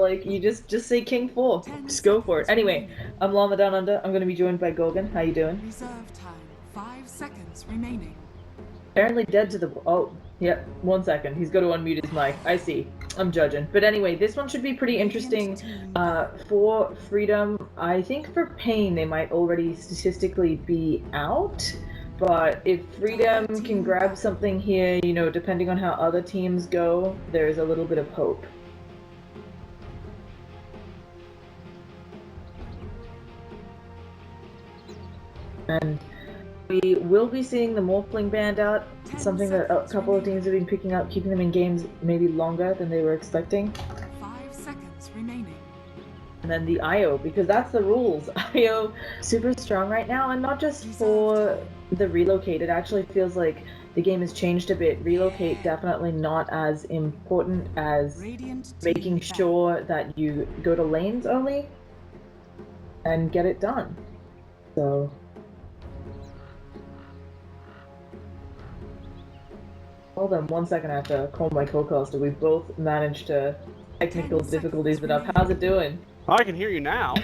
like, you just say King 4. Just go for it. Anyway, I'm Llama Down Under. I'm going to be joined by Gorgon. How you doing? Reserve time. 5 seconds remaining. Apparently dead to the... Oh, yeah, 1 second. He's got to unmute his mic. I see. I'm judging. But anyway, this one should be pretty interesting. For Freedom, I think for Pain, they might already statistically be out. But if Freedom can grab something here, you know, depending on how other teams go, there's a little bit of hope. And we will be seeing the Morphling band out, something that a couple of teams have been picking up, keeping them in games maybe longer than they were expecting. 5 seconds remaining. And then the IO, because that's the rules. IO super strong right now, and not just for the relocate. It actually feels like the game has changed a bit. Relocate definitely not as important as making sure that you go to lanes early and get it done. So hold on 1 second, I have to call my co-caster. We both managed to technical difficulties enough. How's it doing? I can hear you now.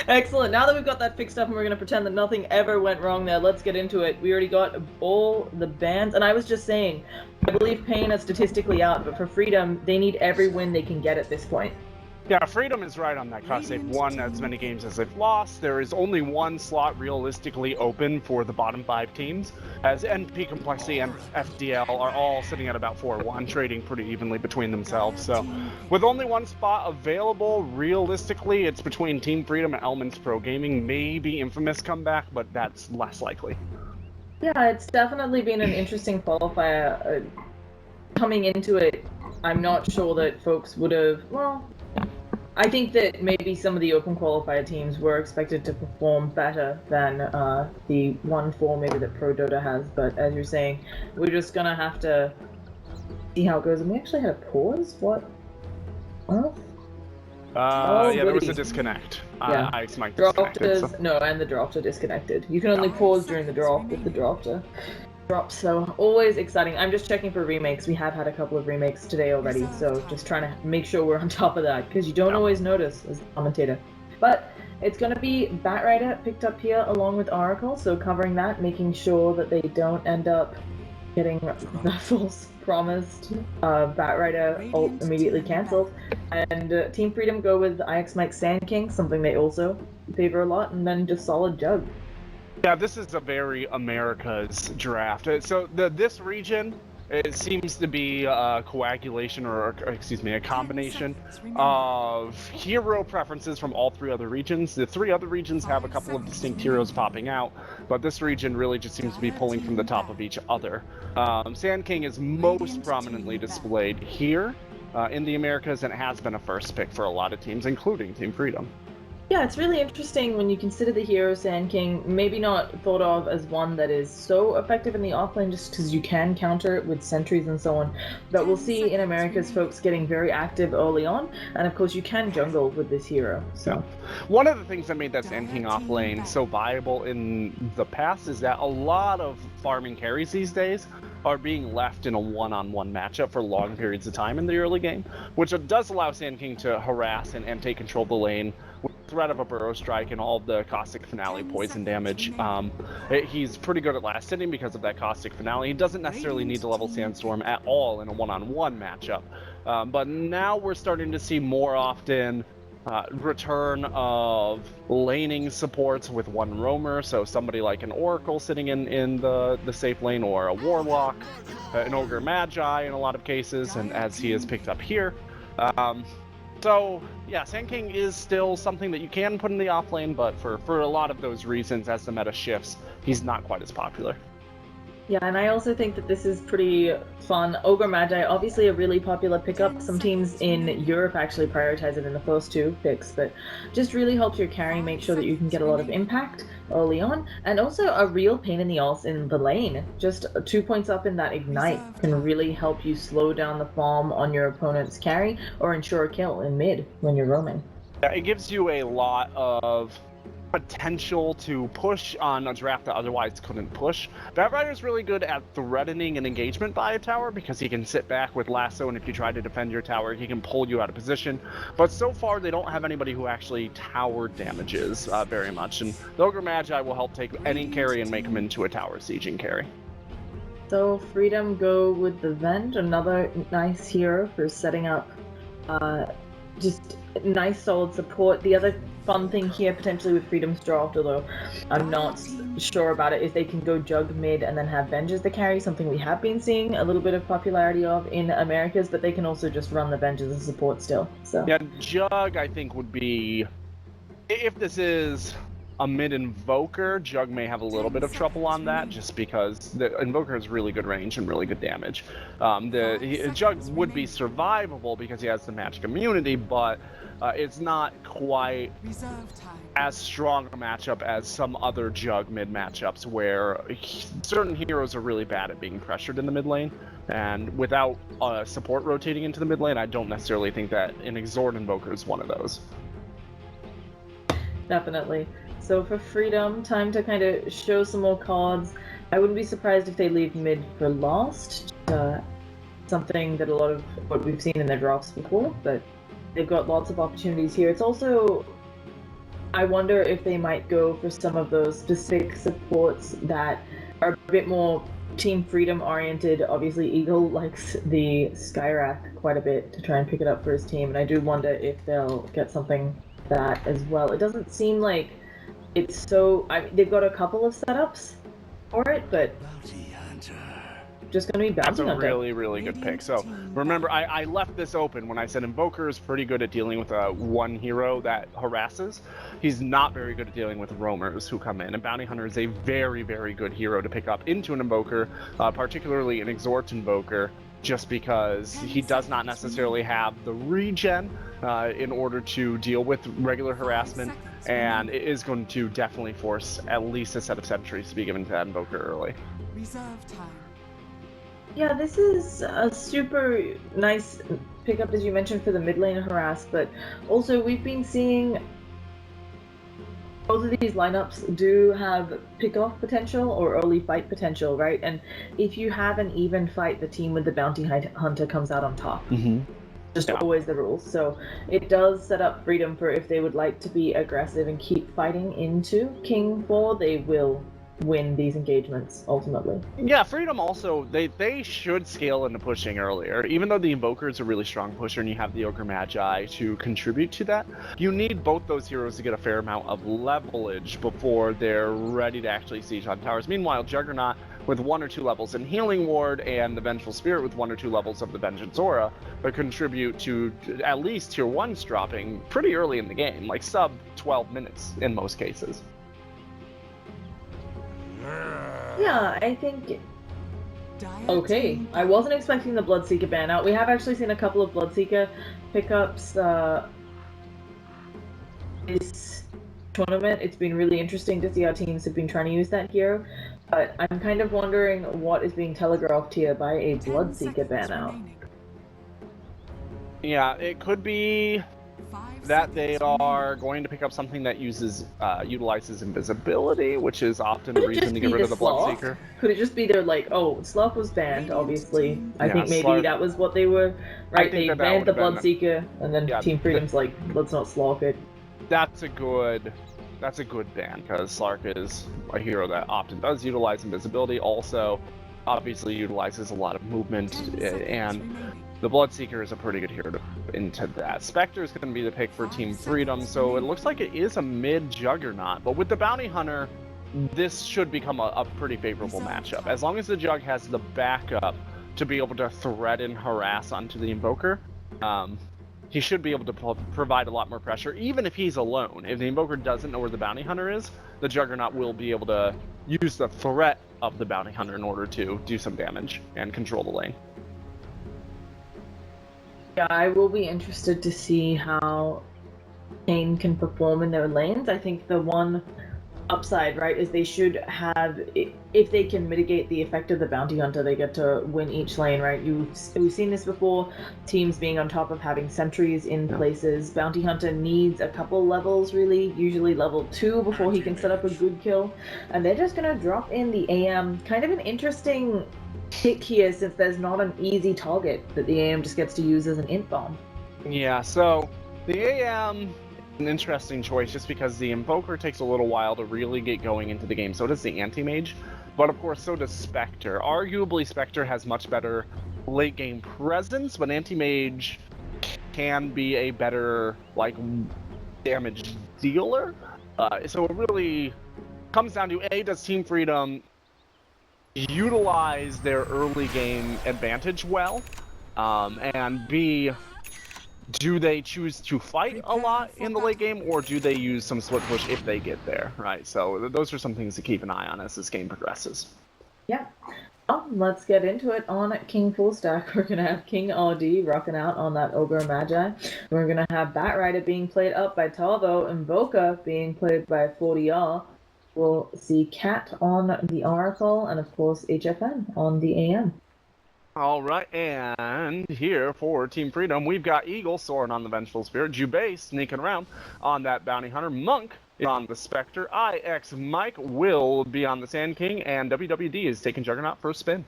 Excellent. Now that we've got that fixed up and we're going to pretend that nothing ever went wrong there, let's get into it. We already got all the bans, and I was just saying, I believe Pain is statistically out, but for Freedom, they need every win they can get at this point. Yeah, Freedom is right on that cusp. They've won as many games as they've lost. There is only one slot realistically open for the bottom 5 teams, as NP Complexity and FDL are all sitting at about 4-1, trading pretty evenly between themselves. So, with only one spot available, realistically, it's between Team Freedom and Elements Pro Gaming. Maybe Infamous come back, but that's less likely. Yeah, it's definitely been an interesting qualifier. Coming into it, I'm not sure that folks would have, well, I think that maybe some of the open qualifier teams were expected to perform better than the 1-4 maybe that Pro Dota has, but as you're saying, we're just gonna have to see how it goes. And we actually had a pause? What? Huh? Yeah, there was a disconnect. Yeah. Ice mic disconnected. So. No, and the drops are disconnected. You can only pause during the drop if the drops are drops, so always exciting. I'm just checking for remakes. We have had a couple of remakes today already, so just trying to make sure we're on top of that, because you don't always notice as a commentator. But it's going to be Batrider picked up here along with Oracle, so covering that, making sure that they don't end up getting the false promised Batrider ult immediately cancelled. And Team Freedom go with IX Mike Sand King, something they also favor a lot, and then just solid Jug. Yeah, this is a very America's draft. So this region, it seems to be a coagulation or excuse me, a combination of hero preferences from all 3 other regions. The 3 other regions have a couple of distinct heroes popping out, but this region really just seems to be pulling from the top of each other. Sand King is most prominently displayed here in the Americas, and it has been a first pick for a lot of teams, including Team Freedom. Yeah, it's really interesting when you consider the hero Sand King, maybe not thought of as one that is so effective in the offlane just because you can counter it with sentries and so on, but we'll see in America's folks getting very active early on, and of course you can jungle with this hero. So yeah. One of the things that made that Sand King offlane so viable in the past is that a lot of farming carries these days are being left in a one-on-one matchup for long periods of time in the early game, which does allow Sand King to harass and take control of the lane with the threat of a burrow strike and all of the caustic finale poison damage. He's pretty good at last hitting because of that caustic finale. He doesn't necessarily need to level Sandstorm at all in a one-on-one matchup, but now we're starting to see more often return of laning supports with one roamer, so somebody like an Oracle sitting in the safe lane, or a Warlock, an Ogre Magi in a lot of cases, and as he is picked up here. So yeah, Sand King is still something that you can put in the off lane, but for a lot of those reasons, as the meta shifts, he's not quite as popular. Yeah, and I also think that this is pretty fun. Ogre Magi, obviously a really popular pickup. Some teams in Europe actually prioritize it in the first 2 picks, but just really helps your carry make sure that you can get a lot of impact early on, and also a real pain in the arse in the lane. Just 2 points up in that ignite can really help you slow down the farm on your opponent's carry or ensure a kill in mid when you're roaming. Yeah, it gives you a lot of potential to push on a draft that otherwise couldn't push. Batrider's really good at threatening an engagement by a tower because he can sit back with lasso, and if you try to defend your tower, he can pull you out of position. But so far, they don't have anybody who actually tower damages very much, and the Ogre Magi will help take any carry and make him into a tower sieging carry. So Freedom go with the Vent, another nice hero for setting up just nice solid support. The other fun thing here potentially with Freedom's draft, although I'm not sure about it, is they can go Jug mid and then have Venge as the carry, something we have been seeing a little bit of popularity of in Americas, but they can also just run the Venge as a support still. So yeah, Jug I think would be, if this is a mid Invoker, Jug may have a little bit of trouble on that, just because the Invoker has really good range and really good damage. Jug would be survivable because he has the magic immunity, but it's not quite as strong a matchup as some other Jug mid matchups where certain heroes are really bad at being pressured in the mid lane, and without support rotating into the mid lane, I don't necessarily think that an Exort Invoker is one of those. Definitely. So for Freedom, time to kind of show some more cards. I wouldn't be surprised if they leave mid for last. Something that a lot of what we've seen in their drafts before, but they've got lots of opportunities here. It's also, I wonder if they might go for some of those specific supports that are a bit more Team Freedom oriented. Obviously, Eagle likes the Skyrath quite a bit to try and pick it up for his team, and I do wonder if they'll get something that as well. It doesn't seem like it's so. I mean, they've got a couple of setups for it, but just going to be Bounty Hunter. That's a really, really good pick. So remember, I left this open when I said Invoker is pretty good at dealing with one hero that harasses. He's not very good at dealing with roamers who come in, and Bounty Hunter is a very, very good hero to pick up into an Invoker, particularly an Exort Invoker, just because he does not necessarily have the regen in order to deal with regular harassment, and it is going to definitely force at least a set of sentries to be given to that Invoker early. Reserve time. Yeah, this is a super nice pickup, as you mentioned, for the mid lane harass, but also we've been seeing both of these lineups do have pick-off potential or early fight potential, right? And if you have an even fight, the team with the Bounty Hunter comes out on top. Mm-hmm. Just always the rules. So it does set up Freedom for if they would like to be aggressive and keep fighting into King 4, they will win these engagements ultimately. Yeah, Freedom also, they should scale into pushing earlier. Even though the Invoker is a really strong pusher and you have the Ogre Magi to contribute to that, you need both those heroes to get a fair amount of levelage before they're ready to actually siege on towers. Meanwhile, Juggernaut with 1 or 2 levels in Healing Ward and the Vengeful Spirit with 1 or 2 levels of the Vengeance Aura but contribute to at least tier 1s dropping pretty early in the game, like sub 12 minutes in most cases. Yeah, I think... Okay, I wasn't expecting the Bloodseeker ban out. We have actually seen a couple of Bloodseeker pickups this tournament. It's been really interesting to see how teams have been trying to use that hero, but I'm kind of wondering what is being telegraphed here by a Bloodseeker ban out. Yeah, it could be that they are going to pick up something that utilizes invisibility, which is often the reason to get rid of the Bloodseeker. Could it just be they're like, oh, Sloth was banned, obviously. I think maybe that was what they were, right? They banned the Bloodseeker, and then Team Freedom's like, let's not Sloth it. That's a good ban, because Slark is a hero that often does utilize invisibility, also obviously utilizes a lot of movement, and the Bloodseeker is a pretty good hero into that. Spectre is going to be the pick for Team Freedom, so it looks like it is a mid-Juggernaut. But with the Bounty Hunter, this should become a pretty favorable matchup. As long as the Jug has the backup to be able to threaten harass onto the Invoker, he should be able to provide a lot more pressure, even if he's alone. If the Invoker doesn't know where the Bounty Hunter is, the Juggernaut will be able to use the threat of the Bounty Hunter in order to do some damage and control the lane. Yeah, I will be interested to see how Kane can perform in their lanes. I think the one upside, right, is they should have, if they can mitigate the effect of the bounty hunter, they get to win each lane, right? We've seen this before, teams being on top of having sentries in places. Bounty hunter needs a couple levels, really, usually level 2 before he can set up a good kill, and they're just gonna drop in the AM. Kind of an interesting pick here, since there's not an easy target that the AM just gets to use as an int bomb. Yeah, so the AM, an interesting choice just because the Invoker takes a little while to really get going into the game. So does the Anti-Mage, but of course so does Spectre. Arguably Spectre has much better late game presence, but Anti-Mage can be a better like damage dealer. So it really comes down to A, does Team Freedom utilize their early game advantage well, and B, do they choose to fight a lot in the late game, or do they use some split push if they get there, right? So those are some things to keep an eye on as this game progresses. Yeah. Let's get into it on King Full Stack. We're going to have King RD rocking out on that Ogre Magi. We're going to have Batrider being played up by Tarvo, and Boca being played by 40R. We'll see Cat on the Oracle, and of course HFN on the AM. All right, and here for Team Freedom, we've got Eagle soaring on the Vengeful Spirit, Jubei sneaking around on that Bounty Hunter, Monk is on the Spectre, IX Mike will be on the Sand King, and WWD is taking Juggernaut for a spin.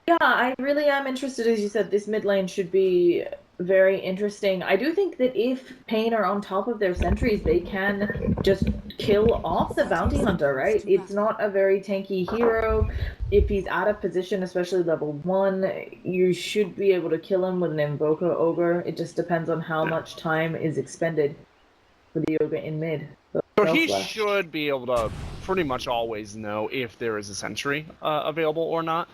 Yeah, I really am interested, as you said, this mid lane should be very interesting. I do think that if Pain are on top of their sentries, they can just kill off the Bounty Hunter, right? It's not a very tanky hero. If he's out of position, especially level 1, you should be able to kill him with an Invoker Ogre. It just depends on how much time is expended for the Ogre in mid. So he should be able to pretty much always know if there is a sentry available or not.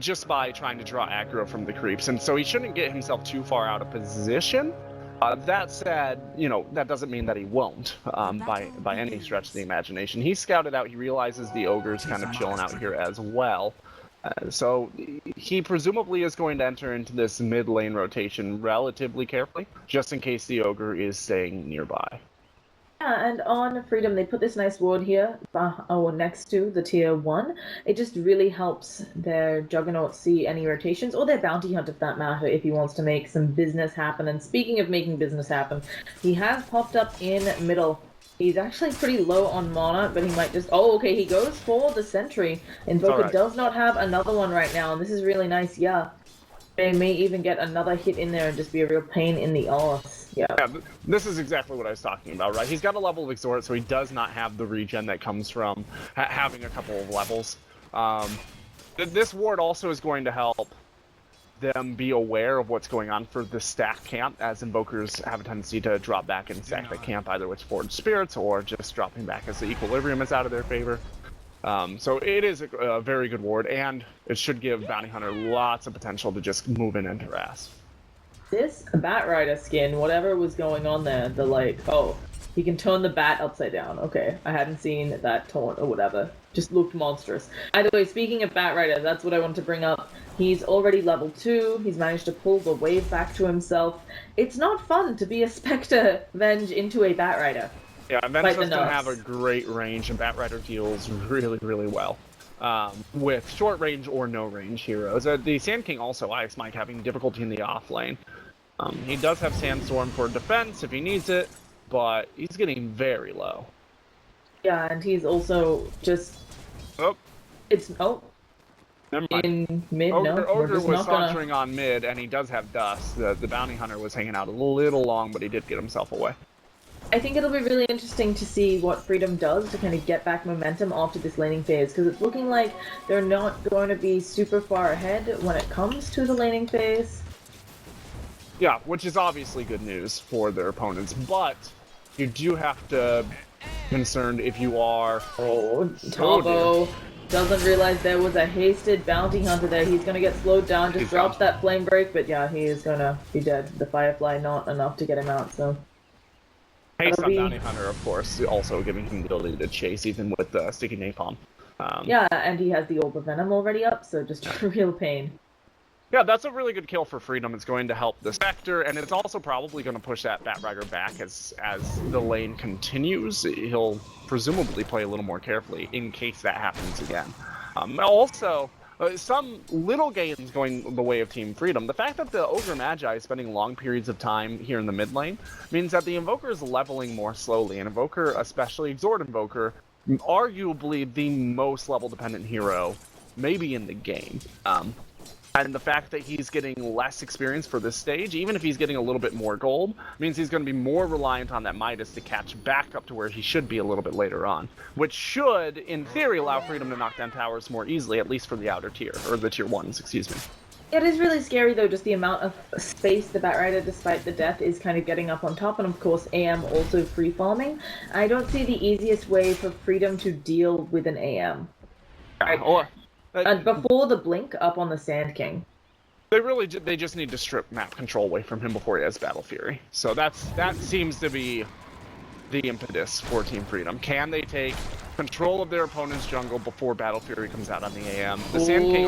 Just by trying to draw aggro from the creeps, and so he shouldn't get himself too far out of position. That said, you know, that doesn't mean that he won't, by any stretch of the imagination. He scouted out, he realizes the Ogre's kind of chilling out here as well. So he presumably is going to enter into this mid lane rotation relatively carefully, just in case the Ogre is staying nearby. Yeah, and on Freedom, they put this nice ward here, next to the tier 1. It just really helps their Juggernaut see any rotations, or their Bounty Hunt, if that matter, if he wants to make some business happen. And speaking of making business happen, he has popped up in middle. He's actually pretty low on mana, but he might just... Oh, okay, he goes for the Sentry. Invoker does not have another one right now, and this is really nice, yeah. They may even get another hit in there and just be a real pain in the arse. Yeah, this is exactly what I was talking about, right? He's got a level of Exhort, so he does not have the regen that comes from having a couple of levels. This ward also is going to help them be aware of what's going on for the stack camp, as Invokers have a tendency to drop back and stack the camp either with Forged Spirits or just dropping back as the equilibrium is out of their favor. So it is a very good ward, and it should give Bounty Hunter lots of potential to just move in and harass. This Batrider skin, whatever was going on there, the like, oh, he can turn the bat upside down. Okay, I hadn't seen that taunt or whatever. Just looked monstrous. Either way, speaking of Batrider, that's what I want to bring up. He's already level 2, he's managed to pull the wave back to himself. It's not fun to be a Spectre Venge into a Batrider. Yeah, Venge doesn't have a great range, and Batrider deals really, really well with short range or no range heroes. The Sand King also, IX Mike, having difficulty in the off lane. He does have Sandstorm for defense if he needs it, but he's getting very low. Yeah, and he's also just... Oh. It's... Oh. Never mind. In mid, Ogre was sauntering on mid, and he does have Dust. The Bounty Hunter was hanging out a little long, but he did get himself away. I think it'll be really interesting to see what Freedom does to kind of get back momentum after this laning phase, because it's looking like they're not going to be super far ahead when it comes to the laning phase. Yeah, which is obviously good news for their opponents, but you do have to be concerned if you are... Oh, Tavo doesn't realize there was a hasted Bounty Hunter there. He's going to get slowed down, just drops that Flame Break, but yeah, he is going to be dead. The Firefly not enough to get him out, so... Haste on Bounty Hunter, of course, also giving him the ability to chase, even with Sticky Napalm. Yeah, and he has the Orb of Venom already up, so just a real pain. Yeah, that's a really good kill for Freedom. It's going to help the Spectre, and it's also probably going to push that Batragger back as the lane continues. He'll presumably play a little more carefully in case that happens again. Also, some little gains going the way of Team Freedom. The fact that the Ogre Magi is spending long periods of time here in the mid lane means that the Invoker is leveling more slowly. And Invoker, especially Exhort Invoker, arguably the most level-dependent hero maybe in the game. And the fact that he's getting less experience for this stage, even if he's getting a little bit more gold, means he's going to be more reliant on that Midas to catch back up to where he should be a little bit later on. Which should, in theory, allow Freedom to knock down towers more easily, at least for the outer tier, or the tier 1s, excuse me. It is really scary though, just the amount of space the Batrider, despite the death, is kind of getting up on top, and of course AM also free farming. I don't see the easiest way for Freedom to deal with an AM. And before the blink up on the Sand King. They just need to strip map control away from him before he has Battle Fury. So that seems to be the impetus for Team Freedom. Can they take control of their opponent's jungle before Battle Fury comes out on the AM? The Sand King,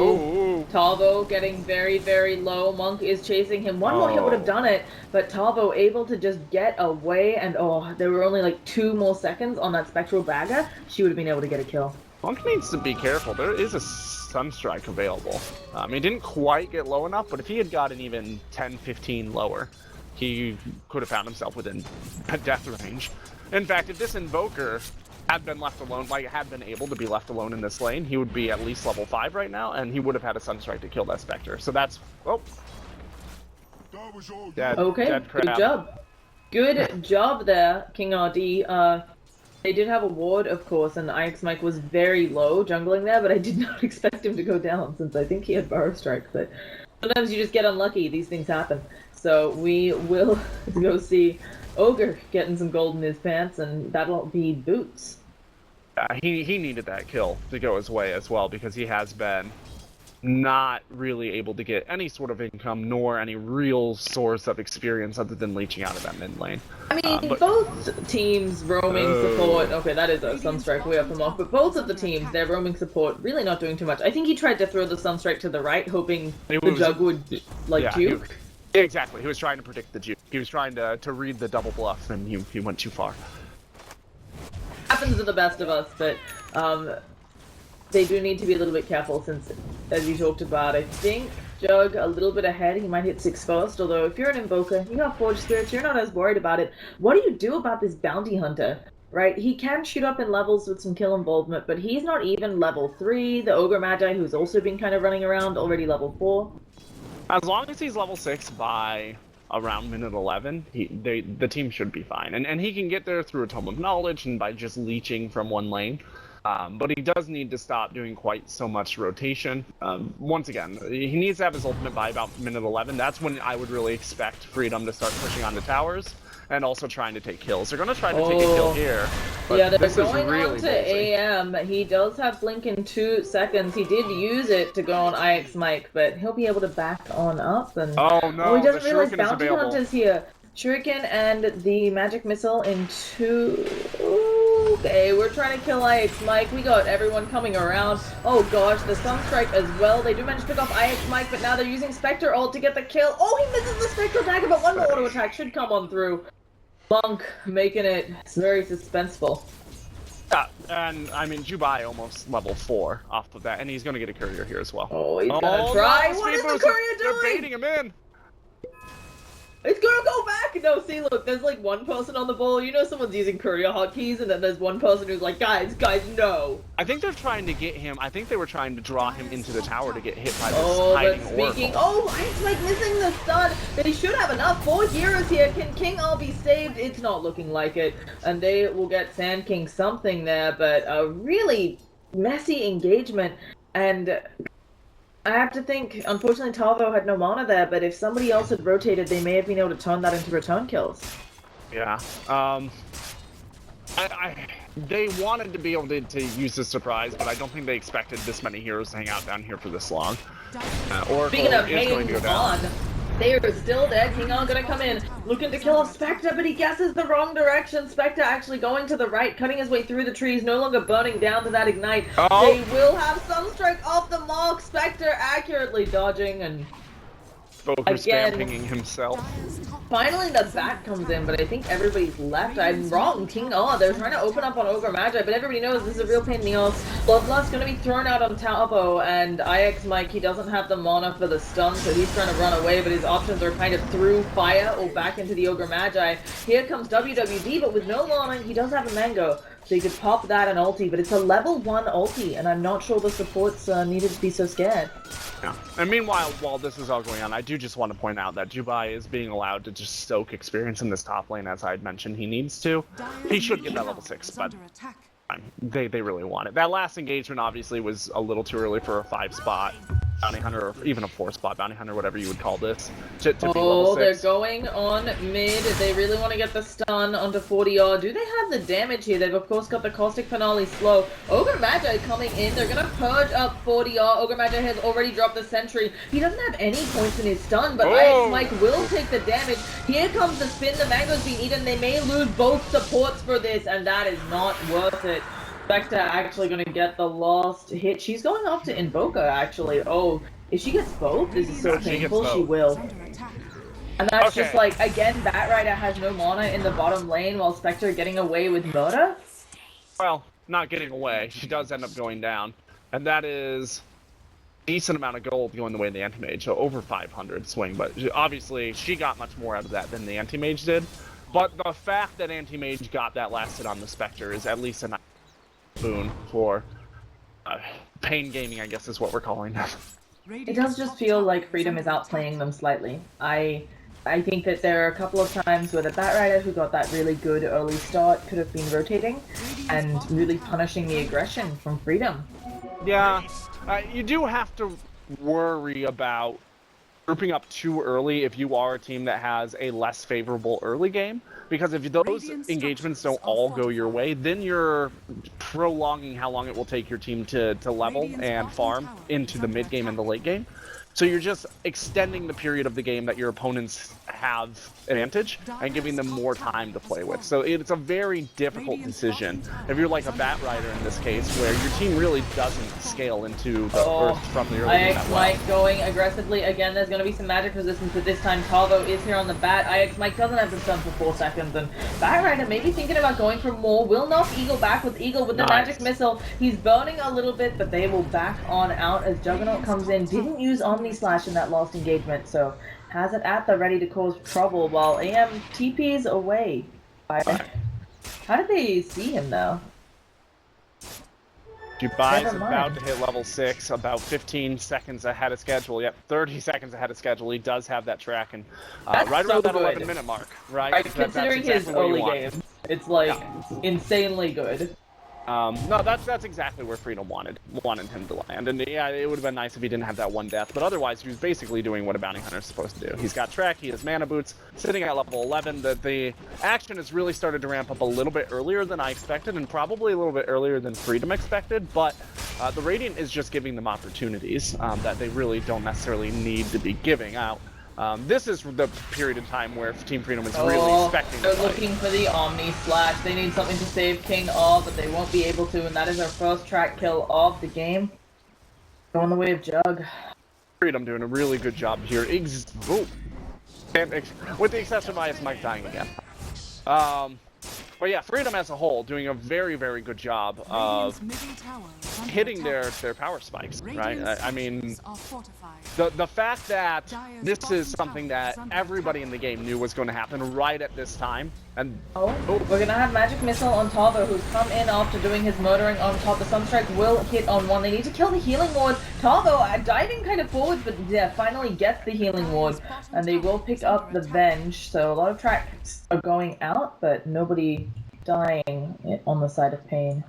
Tavo getting very, very low. Monk is chasing him. One more hit would have done it, but Tavo able to just get away, and there were only like 2 more seconds on that Spectral Bagger. She would have been able to get a kill. Monk needs to be careful. There is a Sunstrike available. He didn't quite get low enough, but if he had gotten even 10-15 lower, he could have found himself within death range. In fact, if this Invoker had been left alone, had been able to be left alone in this lane, he would be at least level 5 right now, and he would have had a Sunstrike to kill that Spectre. So that's... Dead good crab. job. Good job there, King RD. They did have a ward, of course, and IX Mike was very low jungling there, but I did not expect him to go down, since I think he had Burrow Strike, but sometimes you just get unlucky, these things happen. So we will go see Ogre getting some gold in his pants, and that'll be boots. He needed that kill to go his way as well, because he has been not really able to get any sort of income, nor any real source of experience other than leeching out of that mid lane. I mean, both teams roaming support, okay, that is a Sunstrike way up him off, but both of the teams, their roaming support, really not doing too much. I think he tried to throw the Sunstrike to the right, hoping the Jug would, juke. Exactly, he was trying to predict the juke. He was trying to read the double bluff, and he went too far. Happens to the best of us, but they do need to be a little bit careful since, as you talked about, I think Jug a little bit ahead. He might hit 6 first, although if you're an Invoker, you have Forge Spirits, you're not as worried about it. What do you do about this Bounty Hunter, right? He can shoot up in levels with some kill involvement, but he's not even level 3. The Ogre Magi, who's also been kind of running around, already level 4. As long as he's level 6 by around minute 11, the team should be fine. And he can get there through a Tome of Knowledge and by just leeching from one lane. But he does need to stop doing quite so much rotation. Once again, he needs to have his ultimate by about minute 11. That's when I would really expect Freedom to start pushing on the towers and also trying to take kills. They're going to try to take a kill here. But yeah, they're this going is really on to AM. He does have Blink in 2 seconds. He did use it to go on IX Mike, but he'll be able to back on up. And oh no, he doesn't realize Shuriken is Bounty available. Hunter's here. Shuriken and the Magic Missile in 2... Okay, we're trying to kill IX Mike. We got everyone coming around. Oh gosh, the Sunstrike as well. They do manage to pick off IX Mike, but now they're using Spectre ult to get the kill. Oh, he misses the Spectre dagger, but one more auto attack should come on through. Monk making it very suspenseful. Yeah, and I mean, Jubai almost level 4 off of that, and he's going to get a courier here as well. Oh, he's gonna try. No, what is the Speed courier Boost, they're doing? baiting him in. It's gonna go back! No, see, look, there's like one person on the ball. You know someone's using courier hotkeys, and then there's one person who's like, guys, no! I think they're trying to get him, I think they were trying to draw him into the tower to get hit by this Oh, hiding but speaking... oracle. Oh, it's like missing the stun! They should have enough. 4 heroes here. Can King all be saved? It's not looking like it. And they will get Sand King something there, but a really messy engagement. And... I have to think, unfortunately Tavo had no mana there, but if somebody else had rotated, they may have been able to turn that into return kills. Yeah. They wanted to be able to use the surprise, but I don't think they expected this many heroes to hang out down here for this long. Oracle Speaking of is going to go down. They are still dead. King On gonna come in, looking to kill off Spectre, but he guesses the wrong direction. Spectre actually going to the right, cutting his way through the trees, no longer burning down to that ignite. Oh. They will have Sunstrike off the mark. Spectre accurately dodging, and Boku's Again. spam-pinging himself. Dire's top Finally, the bat comes in, but I think everybody's left. I'm wrong. They're trying to open up on Ogre Magi, but everybody knows this is a real pain in the ass. Lovelock's gonna be thrown out on Talbo, and IX Mike, he doesn't have the mana for the stun, so he's trying to run away, but his options are kind of through fire or back into the Ogre Magi. Here comes WWD, but with no mana, he does have a Mango, so he could pop that and ulti, but it's a level 1 ulti, and I'm not sure the supports needed to be so scared. Yeah. And meanwhile, while this is all going on, I do just want to point out that Jubai is being allowed to just soak experience in this top lane, as I had mentioned he needs to. He should get that level 6, but they really want it. That last engagement obviously was a little too early for a 5-spot bounty hunter, or even a 4-spot bounty hunter, whatever you would call this, to be level 6. They're going on mid. They really want to get the stun onto 40R. Do they have the damage here? They've of course got the Caustic Finale slow. Ogre Magi coming in. They're going to purge up 40R. Ogre Magi has already dropped the sentry. He doesn't have any points in his stun, but IX Mike will take the damage. Here comes the spin. The Mango's being eaten. They may lose both supports for this, and that is not worth it. Spectre actually going to get the last hit. She's going off to Invoker, actually. Oh, if she gets both, this is so painful. She will. And that's just like, again, Batrider has no mana in the bottom lane, while Spectre getting away with murder. Well, not getting away. She does end up going down. And that is a decent amount of gold going the way of the Anti-Mage. So over 500 swing. But obviously, she got much more out of that than the Anti-Mage did. But the fact that Anti-Mage got that last hit on the Spectre is at least a nice boon for pain gaming, I guess is what we're calling that. It does just feel like Freedom is outplaying them slightly. I think that there are a couple of times where the Batrider, who got that really good early start, could have been rotating and really punishing the aggression from Freedom. Yeah, you do have to worry about grouping up too early if you are a team that has a less favorable early game, because if those engagements don't all go your way, then you're prolonging how long it will take your team to level and farm into the mid game and the late game. So you're just extending the period of the game that your opponents have advantage and giving them more time to play with. So it's a very difficult decision if you're like a Batrider in this case, where your team really doesn't scale into the Earth from the early game. IX Mike going aggressively. Again, there's going to be some magic resistance, but this time Calvo is here on the bat. IX Mike doesn't have the stun for 4 seconds, and Batrider maybe thinking about going for more. Will knock Eagle back with Eagle with the magic missile. He's burning a little bit, but they will back on out as Juggernaut comes in. Didn't use Omni Slash in that last engagement, so has it at the ready to cause trouble while AM TP's away. How did they see him though? Dubai's about to hit level 6, about 15 seconds ahead of schedule. Yep, 30 seconds ahead of schedule. He does have that track, and right around that 11-minute mark, right? Considering his early game, it's like insanely good. No, that's exactly where Freedom wanted him to land, and yeah, it would have been nice if he didn't have that one death, but otherwise he was basically doing what a bounty hunter is supposed to do. He's got track, he has mana boots, sitting at level 11. The action has really started to ramp up a little bit earlier than I expected, and probably a little bit earlier than Freedom expected, but the Radiant is just giving them opportunities that they really don't necessarily need to be giving out. This is the period of time where Team Freedom is really expecting They're looking for the Omni Slash. They need something to save King all, but they won't be able to, and that is our first track kill of the game. Going the way of Jug. Freedom doing a really good job here. With the exception of IS Mike dying again. But yeah, Freedom as a whole doing a very, very good job of hitting their power spikes, right? I mean, the fact that this is something that everybody in the game knew was going to happen right at this time, and we're gonna have Magic Missile on Tavo, who's come in after doing his murdering on top. The Sunstrike will hit on one. They need to kill the Healing Ward. Tavo diving kind of forward, but yeah, finally gets the Healing Ward, and they will pick up the Venge. So a lot of tracks are going out, but nobody dying on the side of Pain.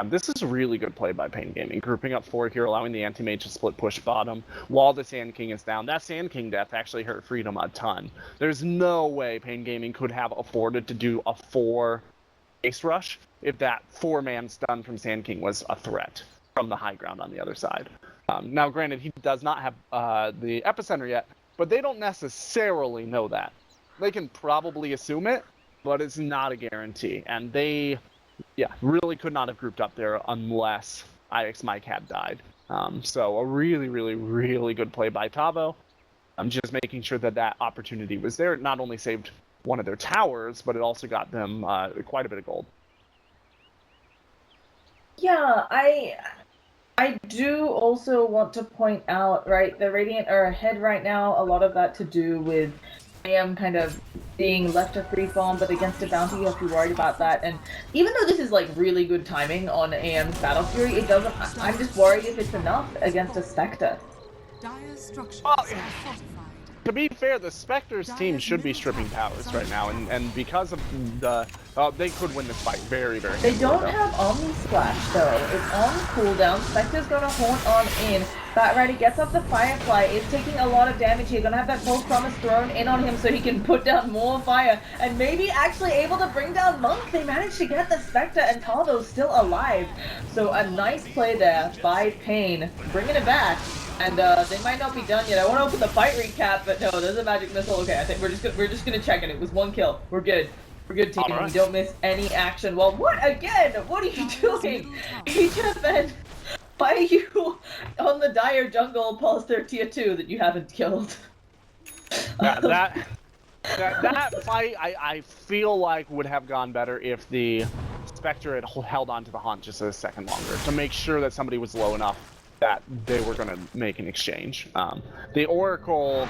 This is a really good play by Pain Gaming, grouping up 4 here, allowing the Anti-Mage to split push bottom while the Sand King is down. That Sand King death actually hurt Freedom a ton. There's no way Pain Gaming could have afforded to do a 4 ace rush if that 4-man stun from Sand King was a threat from the high ground on the other side. Now, granted, he does not have the epicenter yet, but they don't necessarily know that. They can probably assume it, but it's not a guarantee, and they really could not have grouped up there unless IX Mike had died. So a really, really, really good play by Tavo. I'm just making sure that that opportunity was there. It not only saved one of their towers, but it also got them quite a bit of gold. Yeah, I do also want to point out, right, the Radiant are ahead right now, a lot of that to do with AM kind of being left to free farm, but against a bounty you have to be worried about that, and even though this is like really good timing on AM's Battle Fury, it doesn't, I'm just worried if it's enough against a Spectre. Dire's structures Well, are fortified. To be fair, the Spectre's team should be stripping towers right now, and because of the... they could win this fight very, very They handily, don't though. have Omni Splash though. It's on cooldown. Spectre's gonna haunt on in. Batrider gets up the Firefly. It's taking a lot of damage here. Gonna have that false promise thrown in on him so he can put down more fire. And maybe actually able to bring down Monk. They managed to get the Spectre and Tardo's still alive. So a nice play there by Pain. Bringing it back. And they might not be done yet. I want to open the fight recap, but no, there's a magic missile. Okay, I think we're just gonna check it. It was one kill. We're good. We're good, team. All right. We don't miss any action. Well, what again? What are you doing? HFN, why are you on the dire jungle past their tier 2 that you haven't killed? That fight, I feel like would have gone better if the Spectre had held on to the haunt just a second longer to make sure that somebody was low enough that they were going to make an exchange. The Oracle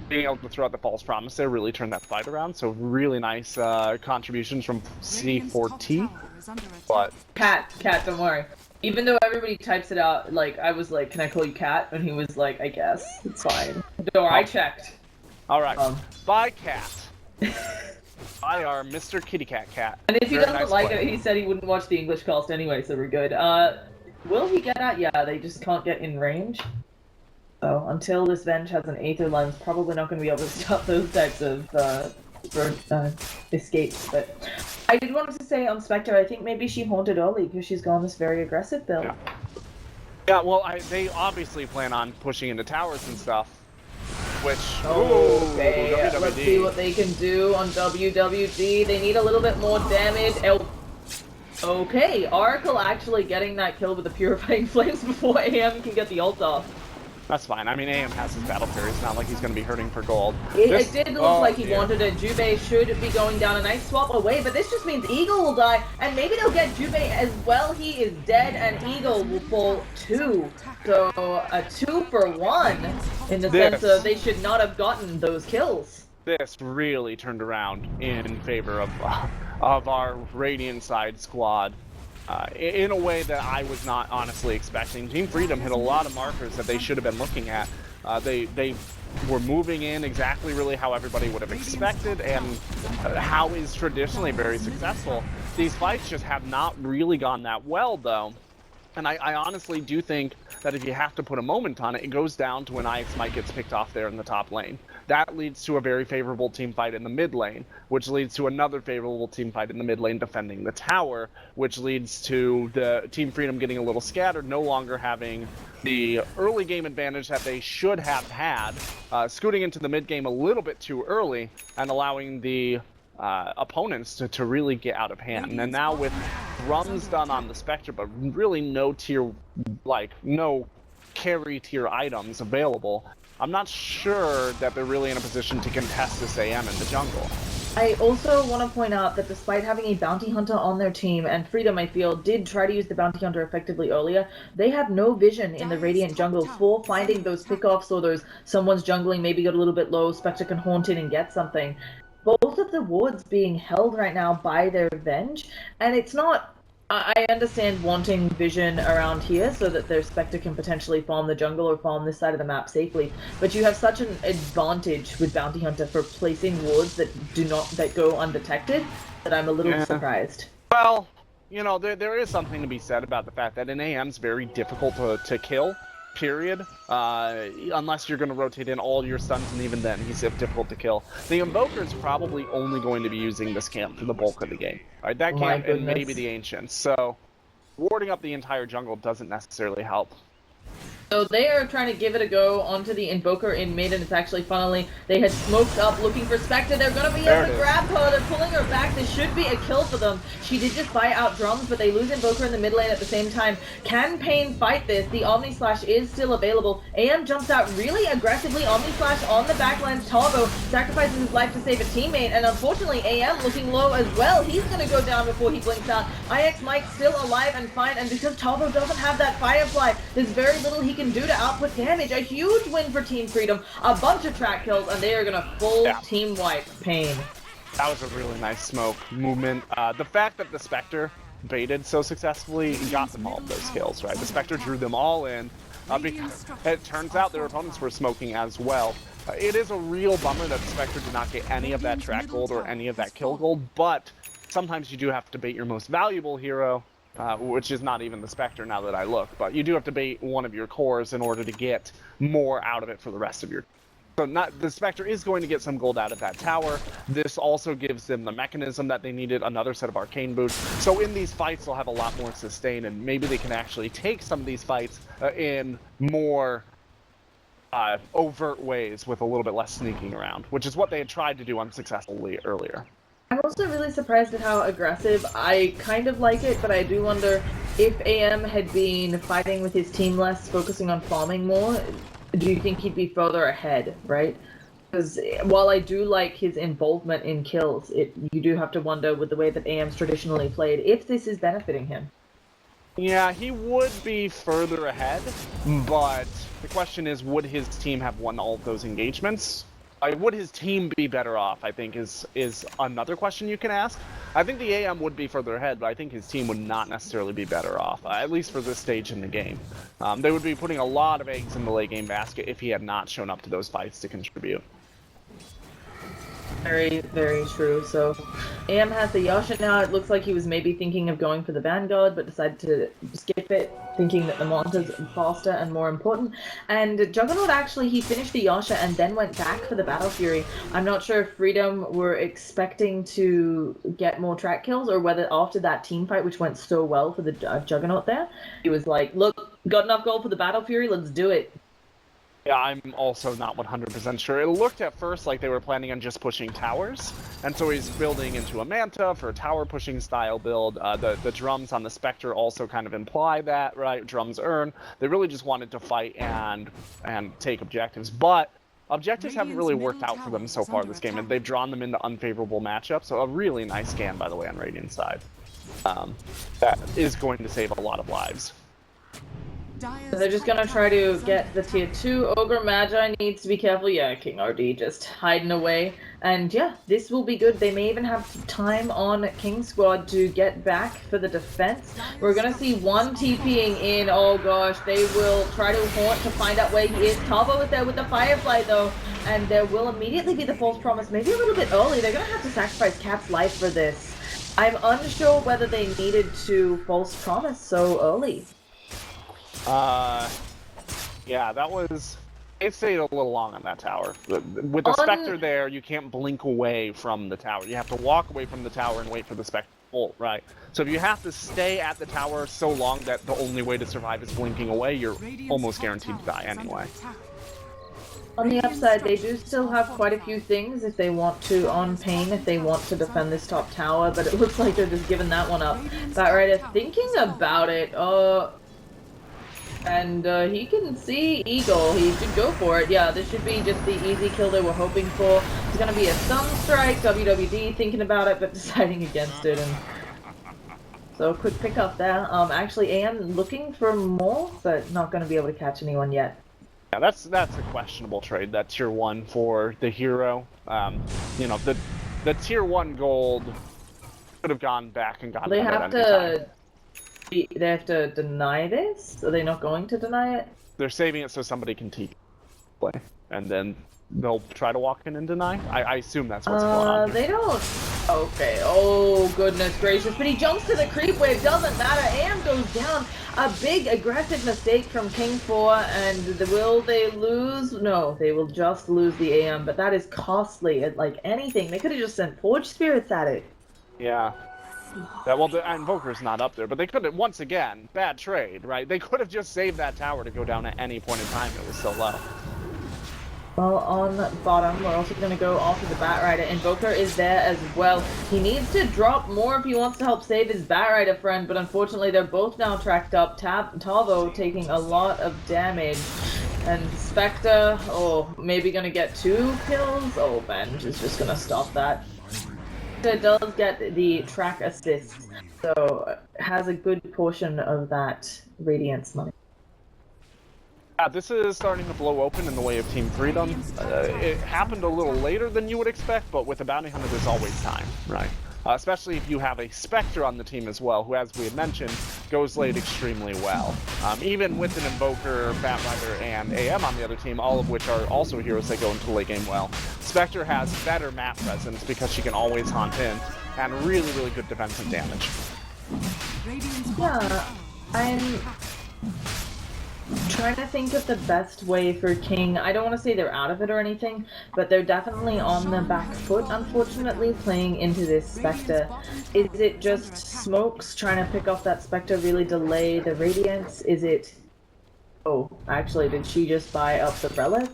being able to throw out the false promise there really turned that fight around, so really nice contributions from C4T. But Cat, don't worry. Even though everybody types it out, like, I was like, can I call you Cat? And he was like, I guess. It's fine. Door, I checked. Alright, bye Cat. I are Mr. Kitty Cat. And if he Very doesn't nice like play. it, he said he wouldn't watch the English cast anyway, so we're good. Will he get out? Yeah, they just can't get in range. So until this Venge has an Aether lens, probably not going to be able to stop those types of escapes. But I did want to say on Spectre, I think maybe she haunted early because she's gone this very aggressive build. Yeah, well, they obviously plan on pushing into towers and stuff, which... Okay, ooh, let's WWD. see what they can do on WWD. They need a little bit more damage. Okay, Oracle actually getting that kill with the Purifying Flames before AM can get the ult off. That's fine. I mean, AM has his battle fury. It's not like he's going to be hurting for gold. It did look like he dear. wanted it. Jubei should be going down a nice swap away, but this just means Eagle will die, and maybe they'll get Jubei as well. He is dead, and Eagle will fall 2. So, a 2 for 1, in the sense of they should not have gotten those kills. This really turned around in favor of our Radiant side squad. In a way that I was not honestly expecting. Team Freedom hit a lot of markers that they should have been looking at. They were moving in exactly really how everybody would have expected and how is traditionally very successful. These fights just have not really gone that well though. And I honestly do think that if you have to put a moment on it, it goes down to when IX Mike gets picked off there in the top lane. That leads to a very favorable team fight in the mid lane, which leads to another favorable team fight in the mid lane defending the tower, which leads to the Team Freedom getting a little scattered, no longer having the early game advantage that they should have had, scooting into the mid game a little bit too early and allowing the opponents to really get out of hand. And now with drums done on the Spectre, but really no tier, like no carry tier items available, I'm not sure that they're really in a position to contest this AM in the jungle. I also want to point out that despite having a bounty hunter on their team, and Freedom, I feel, did try to use the bounty hunter effectively earlier, they have no vision in the Radiant jungle for finding those pickoffs or those someone's jungling maybe got a little bit low, Spectre can haunt in and get something. Both of the wards being held right now by their Venge, and it's not... I understand wanting vision around here so that their Spectre can potentially farm the jungle or farm this side of the map safely, but you have such an advantage with Bounty Hunter for placing wards that go undetected that I'm a little surprised. Well, you know, there is something to be said about the fact that an AM's very difficult to kill, period, unless you're going to rotate in all your stuns, and even then he's difficult to kill. The Invoker's probably only going to be using this camp for the bulk of the game. Right? That camp and maybe the Ancients. So warding up the entire jungle doesn't necessarily help. So they are trying to give it a go onto the Invoker in mid, and it's actually funnily, they had smoked up looking for Spectre. They're going to be able to grab her. They're pulling her back. This should be a kill for them. She did just buy out drums, but they lose Invoker in the mid lane at the same time. Can Pain fight this? The Omni Slash is still available. AM jumps out really aggressively. Omni Slash on the backline. Tarbo sacrifices his life to save a teammate, and unfortunately AM looking low as well. He's going to go down before he blinks out. IX Mike still alive and fine, and because Tarbo doesn't have that Firefly, there's very little he can do to output damage. A huge win for Team Freedom. A bunch of track kills, and they are gonna full team wipe Pain. That was a really nice smoke movement. The fact that the Spectre baited so successfully got them all of those kills, right? The Spectre drew them all in. Because it turns out their opponents were smoking as well. It is a real bummer that the Spectre did not get any of that track gold or any of that kill gold, but sometimes you do have to bait your most valuable hero. Which is not even the Spectre now that I look, but you do have to bait one of your cores in order to get more out of it for the rest of your... So the Spectre is going to get some gold out of that tower. This also gives them the mechanism that they needed, another set of arcane boots. So in these fights, they'll have a lot more sustain, and maybe they can actually take some of these fights in more overt ways with a little bit less sneaking around, which is what they had tried to do unsuccessfully earlier. I'm also really surprised at how aggressive. I kind of like it, but I do wonder if AM had been fighting with his team less, focusing on farming more, do you think he'd be further ahead, right? Because while I do like his involvement in kills, you do have to wonder with the way that AM's traditionally played, if this is benefiting him. Yeah, he would be further ahead, but the question is, would his team have won all of those engagements? Would his team be better off, I think, is another question you can ask. I think the AM would be further ahead, but I think his team would not necessarily be better off, at least for this stage in the game. They would be putting a lot of eggs in the late game basket if he had not shown up to those fights to contribute. Very, very true. So, AM has the Yasha now. It looks like he was maybe thinking of going for the Vanguard, but decided to skip it, thinking that the Manta's faster and more important. And Juggernaut, actually, he finished the Yasha and then went back for the Battle Fury. I'm not sure if Freedom were expecting to get more track kills, or whether after that team fight, which went so well for the Juggernaut there, he was like, look, got enough gold for the Battle Fury, let's do it. Yeah, I'm also not 100% sure. It looked at first like they were planning on just pushing towers, and so he's building into a Manta for a tower pushing style build. The drums on the Spectre also kind of imply that, right? Drums earn. They really just wanted to fight and take objectives, but objectives haven't really worked out for them so far this game, and they've drawn them into unfavorable matchups. So a really nice scan, by the way, on Radiant's side. That is going to save a lot of lives. So they're just gonna try to get the tier 2. Ogre Magi needs to be careful. Yeah, King RD just hiding away. And yeah, this will be good. They may even have time on King Squad to get back for the defense. We're gonna see one TPing in. Oh gosh, they will try to haunt to find out where he is. Tarbo is there with the Firefly though, and there will immediately be the false promise. Maybe a little bit early. They're gonna have to sacrifice Cap's life for this. I'm unsure whether they needed to false promise so early. Yeah, that was... It stayed a little long on that tower. With the Spectre there, you can't blink away from the tower. You have to walk away from the tower and wait for the Spectre to ult, right? So if you have to stay at the tower so long that the only way to survive is blinking away, you're almost guaranteed to die anyway. On the upside, they do still have quite a few things if they want to, on Pain, if they want to defend this top tower, but it looks like they're just giving that one up. Batrider thinking about it, and he can see Eagle. He should go for it. Yeah, this should be just the easy kill they were hoping for. It's gonna be a Sunstrike. WWD thinking about it, but deciding against it. And so quick pick up there. Actually, AM looking for more, but not gonna be able to catch anyone yet. Yeah, that's a questionable trade. That tier 1 for the hero. You know, the tier 1 gold could have gone back and gotten. They have to. They have to deny this? Are they not going to deny it? They're saving it so somebody can play, and then they'll try to walk in and deny. I assume that's what's going on. They don't. Okay. Oh goodness gracious! But he jumps to the creep wave. Doesn't matter. AM goes down. A big aggressive mistake from King 4, and will they lose? No, they will just lose the AM. But that is costly. Like anything, they could have just sent Forge Spirits at it. Yeah. Yeah, well, the Invoker's not up there, but they could have, once again, bad trade, right? They could have just saved that tower to go down at any point in time. It was so low. Well, on bottom, we're also going to go off of the Batrider. Invoker is there as well. He needs to drop more if he wants to help save his Batrider friend, but unfortunately they're both now tracked up. Tavo taking a lot of damage. And Spectre, oh, maybe going to get 2 kills? Oh, Benj is just going to stop that. It does get the track assist, so has a good portion of that Radiance money. Yeah, this is starting to blow open in the way of Team Freedom. It happened a little later than you would expect, but with a Bounty Hunter there's always time, right? Especially if you have a Spectre on the team as well, who, as we had mentioned, goes late extremely well. Even with an Invoker, Batrider, and AM on the other team, all of which are also heroes that go into late game well, Spectre has better map presence because she can always haunt in, and really, really good defensive damage. Yeah, I'm trying to think of the best way for King. I don't want to say they're out of it or anything, but they're definitely on the back foot, unfortunately, playing into this Spectre. Is it just smokes trying to pick off that Spectre, really delay the Radiance? Is it... Oh, actually, did she just buy up the Relic?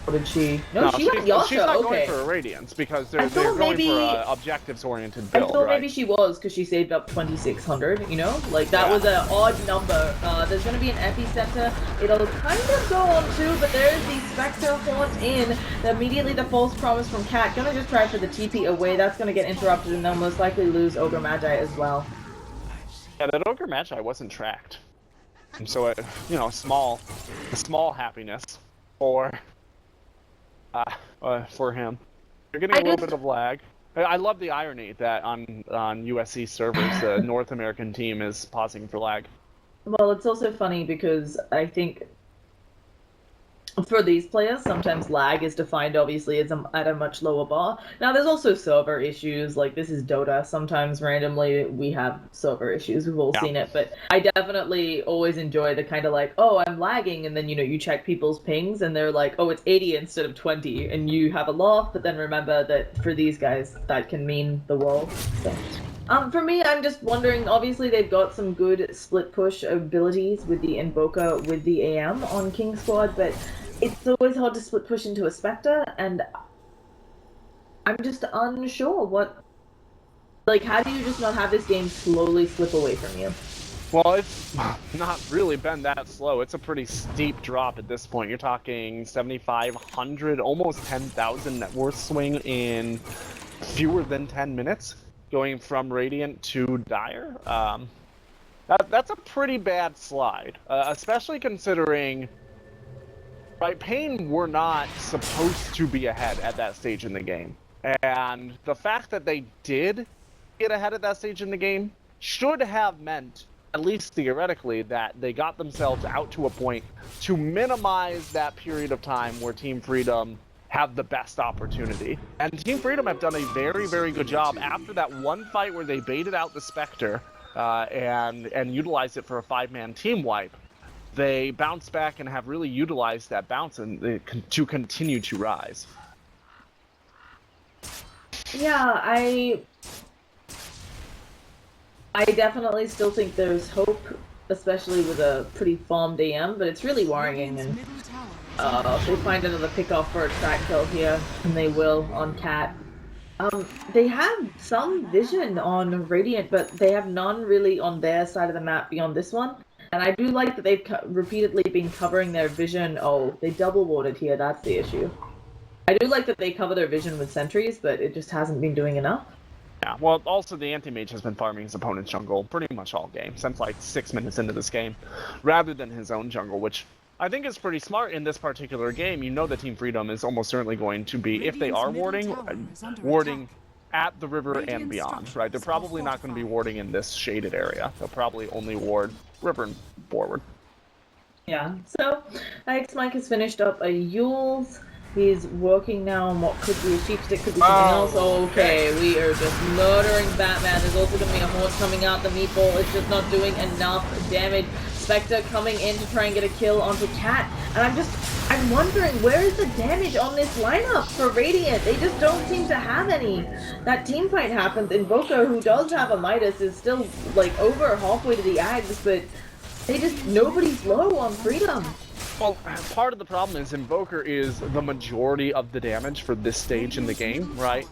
Or did she... No, she went Yasha, she's not okay. going for a Radiance, because they're going for an objectives-oriented build, I thought right? maybe she was, because she saved up 2,600, you know? Like, that was an odd number. There's going to be an Epicenter. It'll kind of go on too, but there's the Spectre Haunt in. Immediately the false promise from Cat. Gonna just try for the TP away. That's going to get interrupted, and they'll most likely lose Ogre Magi as well. Yeah, that Ogre Magi wasn't tracked. And so, you know, a small happiness for him. You're getting a little bit of lag. I love the irony that on USC servers, the North American team is pausing for lag. Well, it's also funny because I think for these players, sometimes lag is defined, obviously, as at a much lower bar. Now, there's also server issues, like this is Dota. Sometimes, randomly, we have server issues. We've all seen it, but I definitely always enjoy the kind of like, oh, I'm lagging, and then, you know, you check people's pings, and they're like, oh, it's 80 instead of 20, and you have a laugh, but then remember that for these guys, that can mean the world, so... For me, I'm just wondering, obviously they've got some good split push abilities with the Invoker, with the AM on King Squad, but it's always hard to split push into a Spectre, and I'm just unsure what... Like, how do you just not have this game slowly slip away from you? Well, it's not really been that slow. It's a pretty steep drop at this point. You're talking 7,500, almost 10,000 net worth swing in fewer than 10 minutes. Going from Radiant to Dire. That's a pretty bad slide, especially considering, right, Pain were not supposed to be ahead at that stage in the game. And the fact that they did get ahead at that stage in the game should have meant, at least theoretically, that they got themselves out to a point to minimize that period of time where Team Freedom have the best opportunity. And Team Freedom have done a very, very good job after that one fight where they baited out the Spectre and utilized it for a 5-man team wipe. They bounced back and have really utilized that bounce and to continue to rise. Yeah, I definitely still think there's hope, especially with a pretty farmed AM, but it's really worrying. And if they find another pick-off for a track kill here, and they will on Cat. They have some vision on Radiant, but they have none really on their side of the map beyond this one. And I do like that they've repeatedly been covering their vision. Oh, they double warded here, that's the issue. I do like that they cover their vision with sentries, but it just hasn't been doing enough. Yeah, well, also the anti-mage has been farming his opponent's jungle pretty much all game, since like 6 minutes into this game, rather than his own jungle, which I think is pretty smart in this particular game. You know that Team Freedom is almost certainly going to be, if they are warding at the river and beyond, right? They're probably not going to be warding in this shaded area. They'll probably only ward river and forward. Yeah, so Alex Mike has finished up a Yule's. He's working now on what could be a sheep stick, could be something else. Okay, we are just murdering Batman. There's also going to be a haunt coming out. The meatball is just not doing enough damage. Spectre coming in to try and get a kill onto Cat, and I'm wondering where is the damage on this lineup for Radiant? They just don't seem to have any. That team fight happens. Invoker, who does have a Midas, is still like over halfway to the Ags, but nobody's low on Freedom. Well, part of the problem is Invoker is the majority of the damage for this stage in the game, right?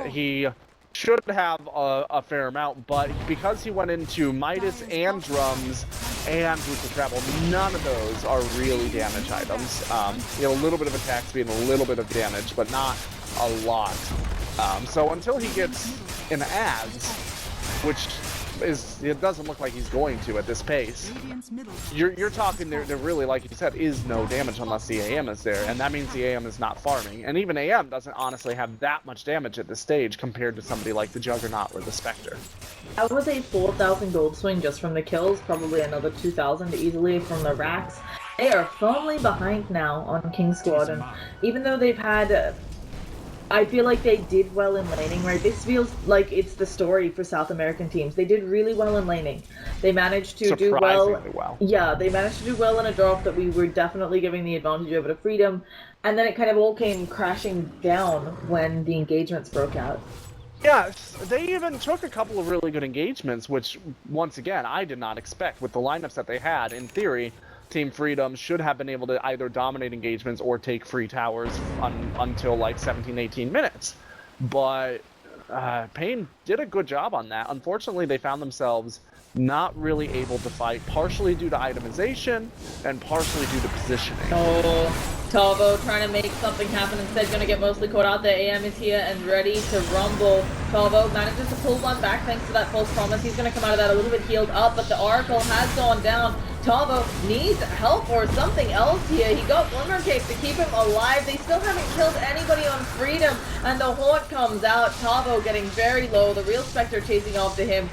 He should have a fair amount, but because he went into Midas and Drums and Root of Travel, none of those are really damage items. You know, a little bit of attack speed and a little bit of damage, but not a lot. So until he gets an ads, which it doesn't look like he's going to at this pace. You're talking there really, like you said, is no damage unless the AM is there, and that means the AM is not farming. And even AM doesn't honestly have that much damage at this stage compared to somebody like the Juggernaut or the Spectre. That was a 4,000 gold swing just from the kills, probably another 2,000 easily from the racks. They are firmly behind now on King Squad, and even though they've had I feel like they did well in laning, right? This feels like it's the story for South American teams. They did really well in laning. They managed to do well. Yeah, they managed to do well in a drop that we were definitely giving the advantage over to Freedom, and then it kind of all came crashing down when the engagements broke out. Yeah, they even took a couple of really good engagements, which, once again, I did not expect. With the lineups that they had, in theory, Team Freedom should have been able to either dominate engagements or take free towers until like 17-18 minutes. But Pain did a good job on that. Unfortunately, they found themselves not really able to fight, partially due to itemization and partially due to positioning. Oh, Tavo trying to make something happen, instead gonna get mostly caught out there. AM is here and ready to rumble. Tavo manages to pull one back thanks to that false promise. He's gonna come out of that a little bit healed up, but the Oracle has gone down. Tavo needs help or something else here. He got Glimmer Cape to keep him alive. They still haven't killed anybody on Freedom, and the Horde comes out. Tavo getting very low. The real Spectre chasing after him.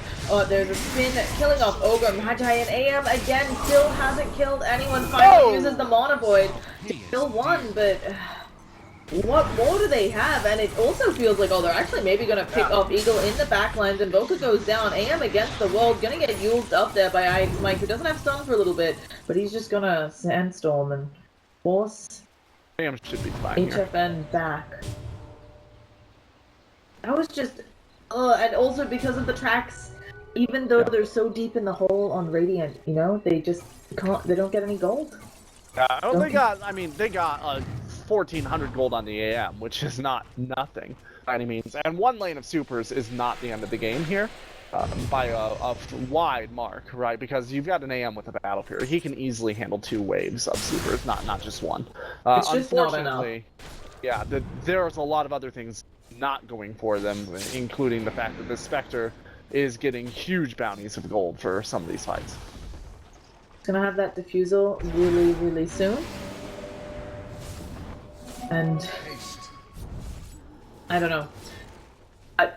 There's a spin killing off Ogre. Magi and AM again still hasn't killed anyone. Finally uses the Mana Void to kill one, but what more do they have? And it also feels like, they're actually maybe going to pick off Eagle in the backlines, and Boca goes down. AM against the wall, going to get Yuled up there by IX Mike, who doesn't have stun for a little bit, but he's just going to Sandstorm and force AM should be fine HFN here. Back. That was just, and also because of the tracks, even though they're so deep in the hole on Radiant, you know, they just can't, they don't get any gold. They got 1,400 gold on the AM, which is not nothing by any means. And one lane of supers is not the end of the game here, by a wide mark, right? Because you've got an AM with a battle period. He can easily handle 2 waves of supers, not just one. It's just not enough. Yeah, there's a lot of other things not going for them, including the fact that the Spectre is getting huge bounties of gold for some of these fights. Gonna have that diffusal really, really soon. And I don't know.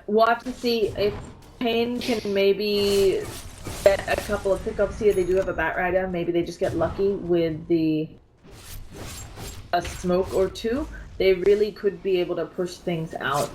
We'll have to see if Pain can maybe get a couple of pickups here. They do have a Bat Rider. Maybe they just get lucky with a smoke or 2. They really could be able to push things out.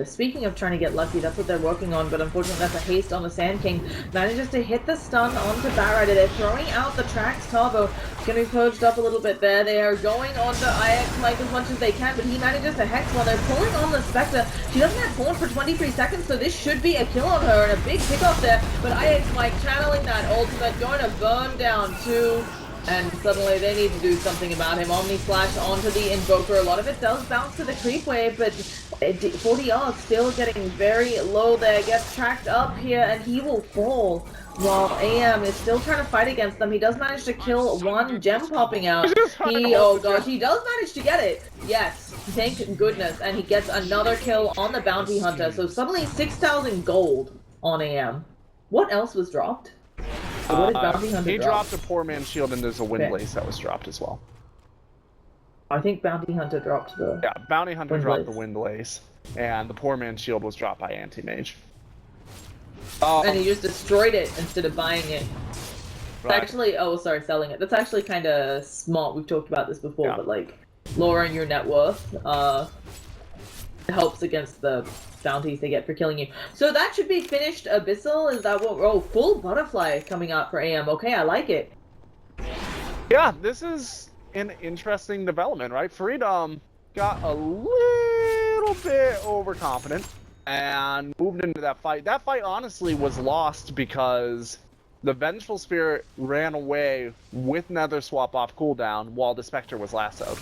Speaking of trying to get lucky, that's what they're working on, but unfortunately that's a haste on the Sand King. Manages to hit the stun onto Bat Rider. They're throwing out the tracks. Tavo gonna be purged up a little bit there. They are going onto IX Mike as much as they can, but he manages to hex while they're pulling on the Spectre. She doesn't have Horn for 23 seconds, so this should be a kill on her and a big pick up there, but IX Mike channeling that ultimate, going to burn down 2. And suddenly they need to do something about him. Omni Slash onto the Invoker. A lot of it does bounce to the creep wave, but 40R still getting very low there. Gets tracked up here, and he will fall. While AM is still trying to fight against them. He does manage to kill one gem popping out. Oh gosh, he does manage to get it. Yes, thank goodness. And he gets another kill on the Bounty Hunter. So suddenly 6,000 gold on AM. What else was dropped? What did Bounty Hunter he dropped a Poor Man's Shield, and there's a Windlace that was dropped as well. I think Bounty Hunter dropped the... Yeah, Bounty Hunter dropped the Windlace, and the Poor Man's Shield was dropped by Anti-Mage. And he just destroyed it instead of buying it. Right. Actually, selling it. That's actually kind of smart. We've talked about this before, but like, lowering your net worth. helps against the bounties they get for killing you. So that should be finished Abyssal. Is that what? Oh, full butterfly coming out for AM. Okay, I like it. Yeah, this is an interesting development, right? Freedom got a little bit overconfident and moved into that fight. That fight honestly was lost because the Vengeful Spirit ran away with Nether Swap off cooldown while the Spectre was lassoed.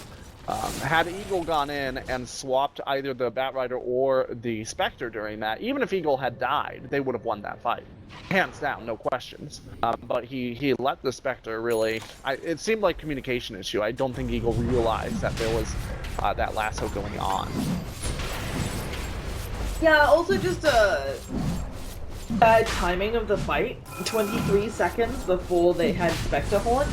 Had Eagle gone in and swapped either the Batrider or the Spectre during that, even if Eagle had died, they would have won that fight. Hands down, no questions. But he let the Spectre really... it seemed like communication issue. I don't think Eagle realized that there was that lasso going on. Yeah, also just bad timing of the fight. 23 seconds before they had Spectre Haunt.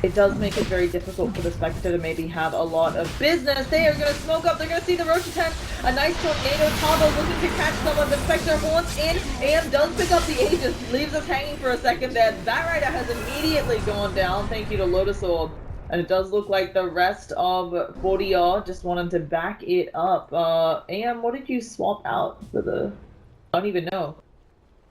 It does make it very difficult for the Spectre to maybe have a lot of business. They are going to smoke up. They're going to see the Roach attempt. A nice tornado combo looking to catch someone. The Spectre haunts in. AM does pick up the Aegis. Leaves us hanging for a second there. Batrider has immediately gone down. Thank you to Lotus Orb. And it does look like the rest of 40R just wanted to back it up. AM, what did you swap out for the... I don't even know.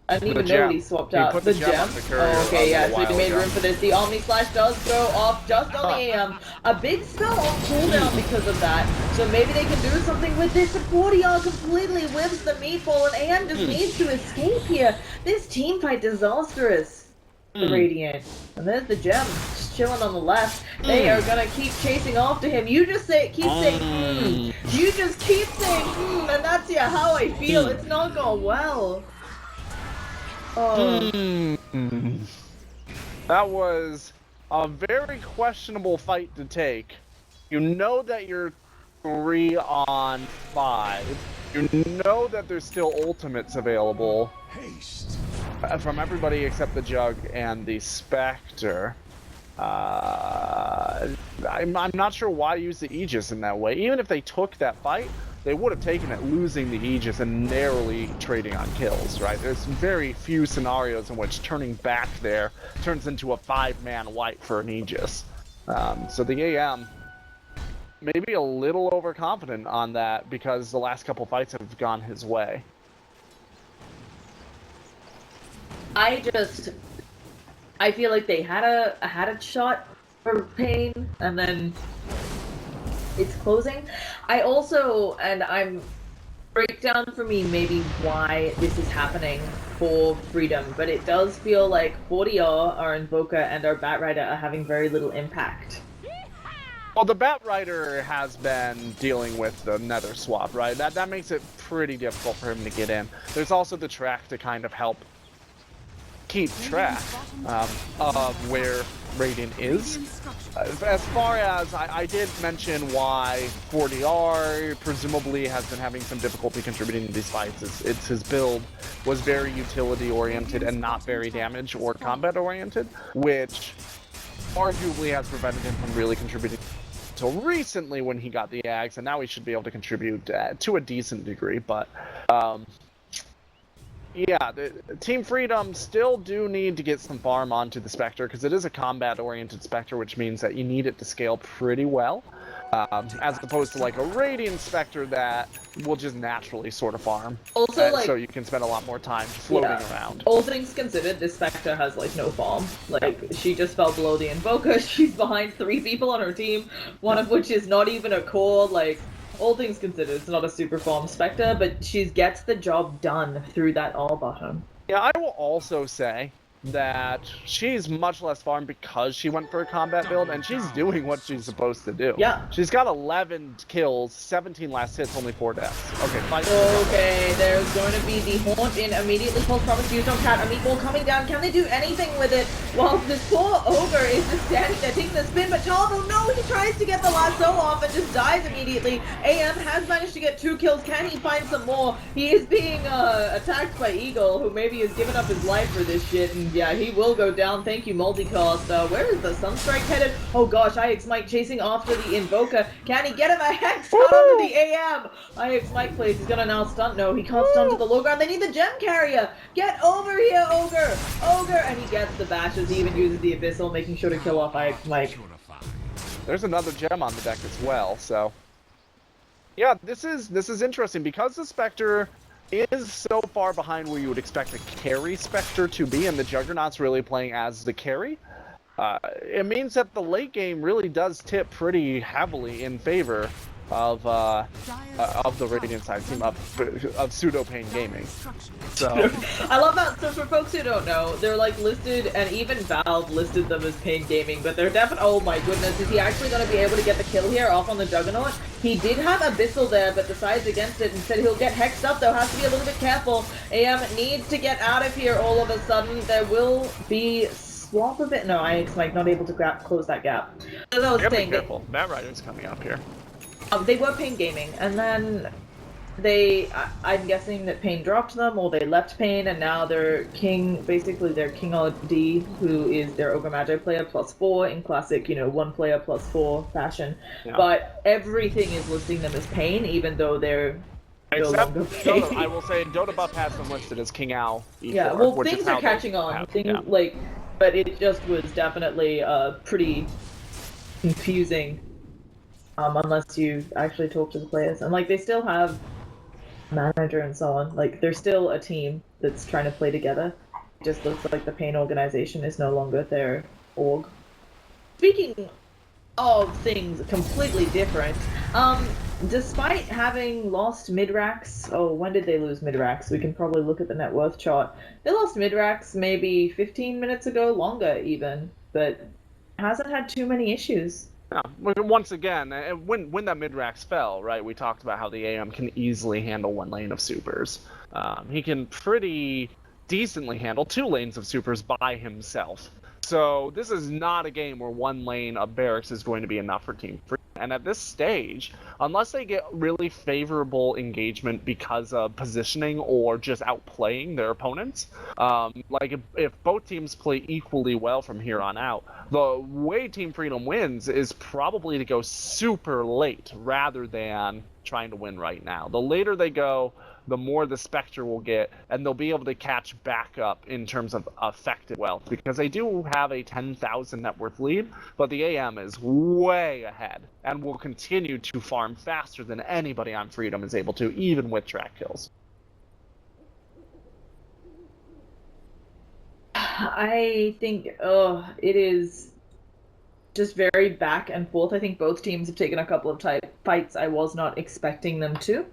I didn't even know what he swapped out. The gem? Oh, okay, yeah, so he made room for this. The Omni Slash does go off just on the AM. A big spell on cooldown because of that. So maybe they can do something with this. 40R completely whips the meatball, and AM just needs to escape here. This team fight disastrous. The Radiant. And there's the gem, just chilling on the left. They are gonna keep chasing after him. You just keep saying, You just keep saying, and that's how I feel. It's not going well. Oh. That was a very questionable fight to take. You know that you're 3 on 5. You know that there's still ultimates available. Haste. From everybody except the Jug and the Spectre. I'm not sure why use the Aegis in that way. Even if they took that fight, they would have taken it losing the Aegis and narrowly trading on kills, right? There's very few scenarios in which turning back there turns into a 5-man wipe for an Aegis. So the AM maybe a little overconfident on that because the last couple fights have gone his way. I feel like they had a shot for Pain, and then it's closing. I also, and I'm breakdown for me maybe why this is happening for Freedom, but it does feel like 40R, our Invoker, and our Batrider are having very little impact. Well, the Batrider has been dealing with the Nether swap, right? That makes it pretty difficult for him to get in. There's also the track to kind of help keep track of where Radiant is. As far as I did mention why 40R presumably has been having some difficulty contributing to these fights. It's his build was very utility oriented and not very damage or combat oriented, which arguably has prevented him from really contributing until recently when he got the axe, and now he should be able to contribute to a decent degree, but yeah, Team Freedom still do need to get some farm onto the Spectre, because it is a combat-oriented Spectre, which means that you need it to scale pretty well, as opposed to like a Radiant Spectre that will just naturally sort of farm. Also, like, so you can spend a lot more time floating around. All things considered, this Spectre has like no farm. Like, she just fell below the Invoker, she's behind 3 people on her team, one of which is not even a core, like... All things considered, it's not a super farm Spectre, but she gets the job done through that all bottom. Yeah, I will also say that she's much less farm because she went for a combat build, and she's doing what she's supposed to do. Yeah. She's got 11 kills, 17 last hits, only 4 deaths. Okay, fight. Okay, there's going to be the Haunt in immediately. False Promise used on Cat. A meatball coming down. Can they do anything with it? While this poor Ogre is just standing there taking the spin, but Talbot, no, he tries to get the lasso off and just dies immediately. AM has managed to get 2 kills. Can he find some more? He is being attacked by Eagle, who maybe has given up his life for this shit, and yeah, he will go down. Thank you, Multicast. Where is the Sunstrike headed? Oh gosh, IX Mike chasing after the Invoker. Can he get him? A hex shot onto the AM. IX Mike plays. He's gonna now stun. No, he can't stun to the low ground. They need the gem carrier. Get over here, Ogre. Ogre, and he gets the bashes. He even uses the Abyssal, making sure to kill off IX Mike. There's another gem on the deck as well, so Yeah, this is interesting because the Spectre is so far behind where you would expect a carry Spectre to be, and the Juggernaut's really playing as the carry. It means that the late game really does tip pretty heavily in favor of the Radiant side team of Pseudo-Pain Gaming. So I love that. So for folks who don't know, they're like listed, and even Valve listed them as Pain Gaming, but they're definitely. Oh my goodness, is he actually going to be able to get the kill here off on the Juggernaut? He did have Abyssal there, but decides against it and said he'll get hexed up though. Has to be a little bit careful. AM needs to get out of here all of a sudden. There will be swap a bit. No, IX Mike not able to close that gap. As I was saying, be careful. Matt Rider's coming up here. They were Pain Gaming, and then I'm guessing that Pain dropped them, or they left Pain, and now they're basically they're KINGAO+4, who is their Ogre Magi player +4 in classic, one player +4 fashion. Yeah. But everything is listing them as Pain, even though they're Except Dota, I will say Dota Buff has them listed as KINGAO+4. Yeah, well, things are catching on. But it just was definitely pretty confusing. Unless you actually talk to the players. And, they still have manager and so on. They're still a team that's trying to play together. It just looks like the Pain organization is no longer their org. Speaking of things completely different, despite having lost Midrax, when did they lose Midrax? We can probably look at the net worth chart. They lost Midrax maybe 15 minutes ago, longer even, but hasn't had too many issues. Yeah. Once again, when that Midrax fell, right, we talked about how the AM can easily handle one lane of supers. He can pretty decently handle 2 lanes of supers by himself. So this is not a game where 1 lane of barracks is going to be enough for Team Freedom. And at this stage, unless they get really favorable engagement because of positioning or just outplaying their opponents, if both teams play equally well from here on out, the way Team Freedom wins is probably to go super late rather than trying to win right now. The later they go, the more the Spectre will get, and they'll be able to catch back up in terms of effective wealth, because they do have a 10,000 net worth lead, but the AM is way ahead, and will continue to farm faster than anybody on Freedom is able to, even with track kills. I think, it is just very back and forth. I think both teams have taken a couple of fights I was not expecting them to.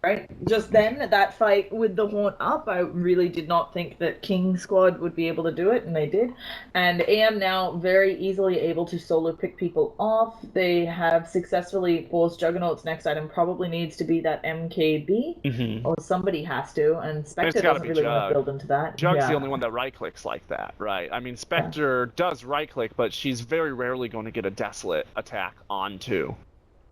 Right? Just then, that fight with the Haunt up, I really did not think that King Squad would be able to do it, and they did. And AM now very easily able to solo pick people off. They have successfully forced Juggernaut's next item probably needs to be that MKB, or somebody has to, and Spectre doesn't really want to build into that. Jug's the only one that right-clicks like that, right? I mean, Spectre does right-click, but she's very rarely going to get a Desolate attack onto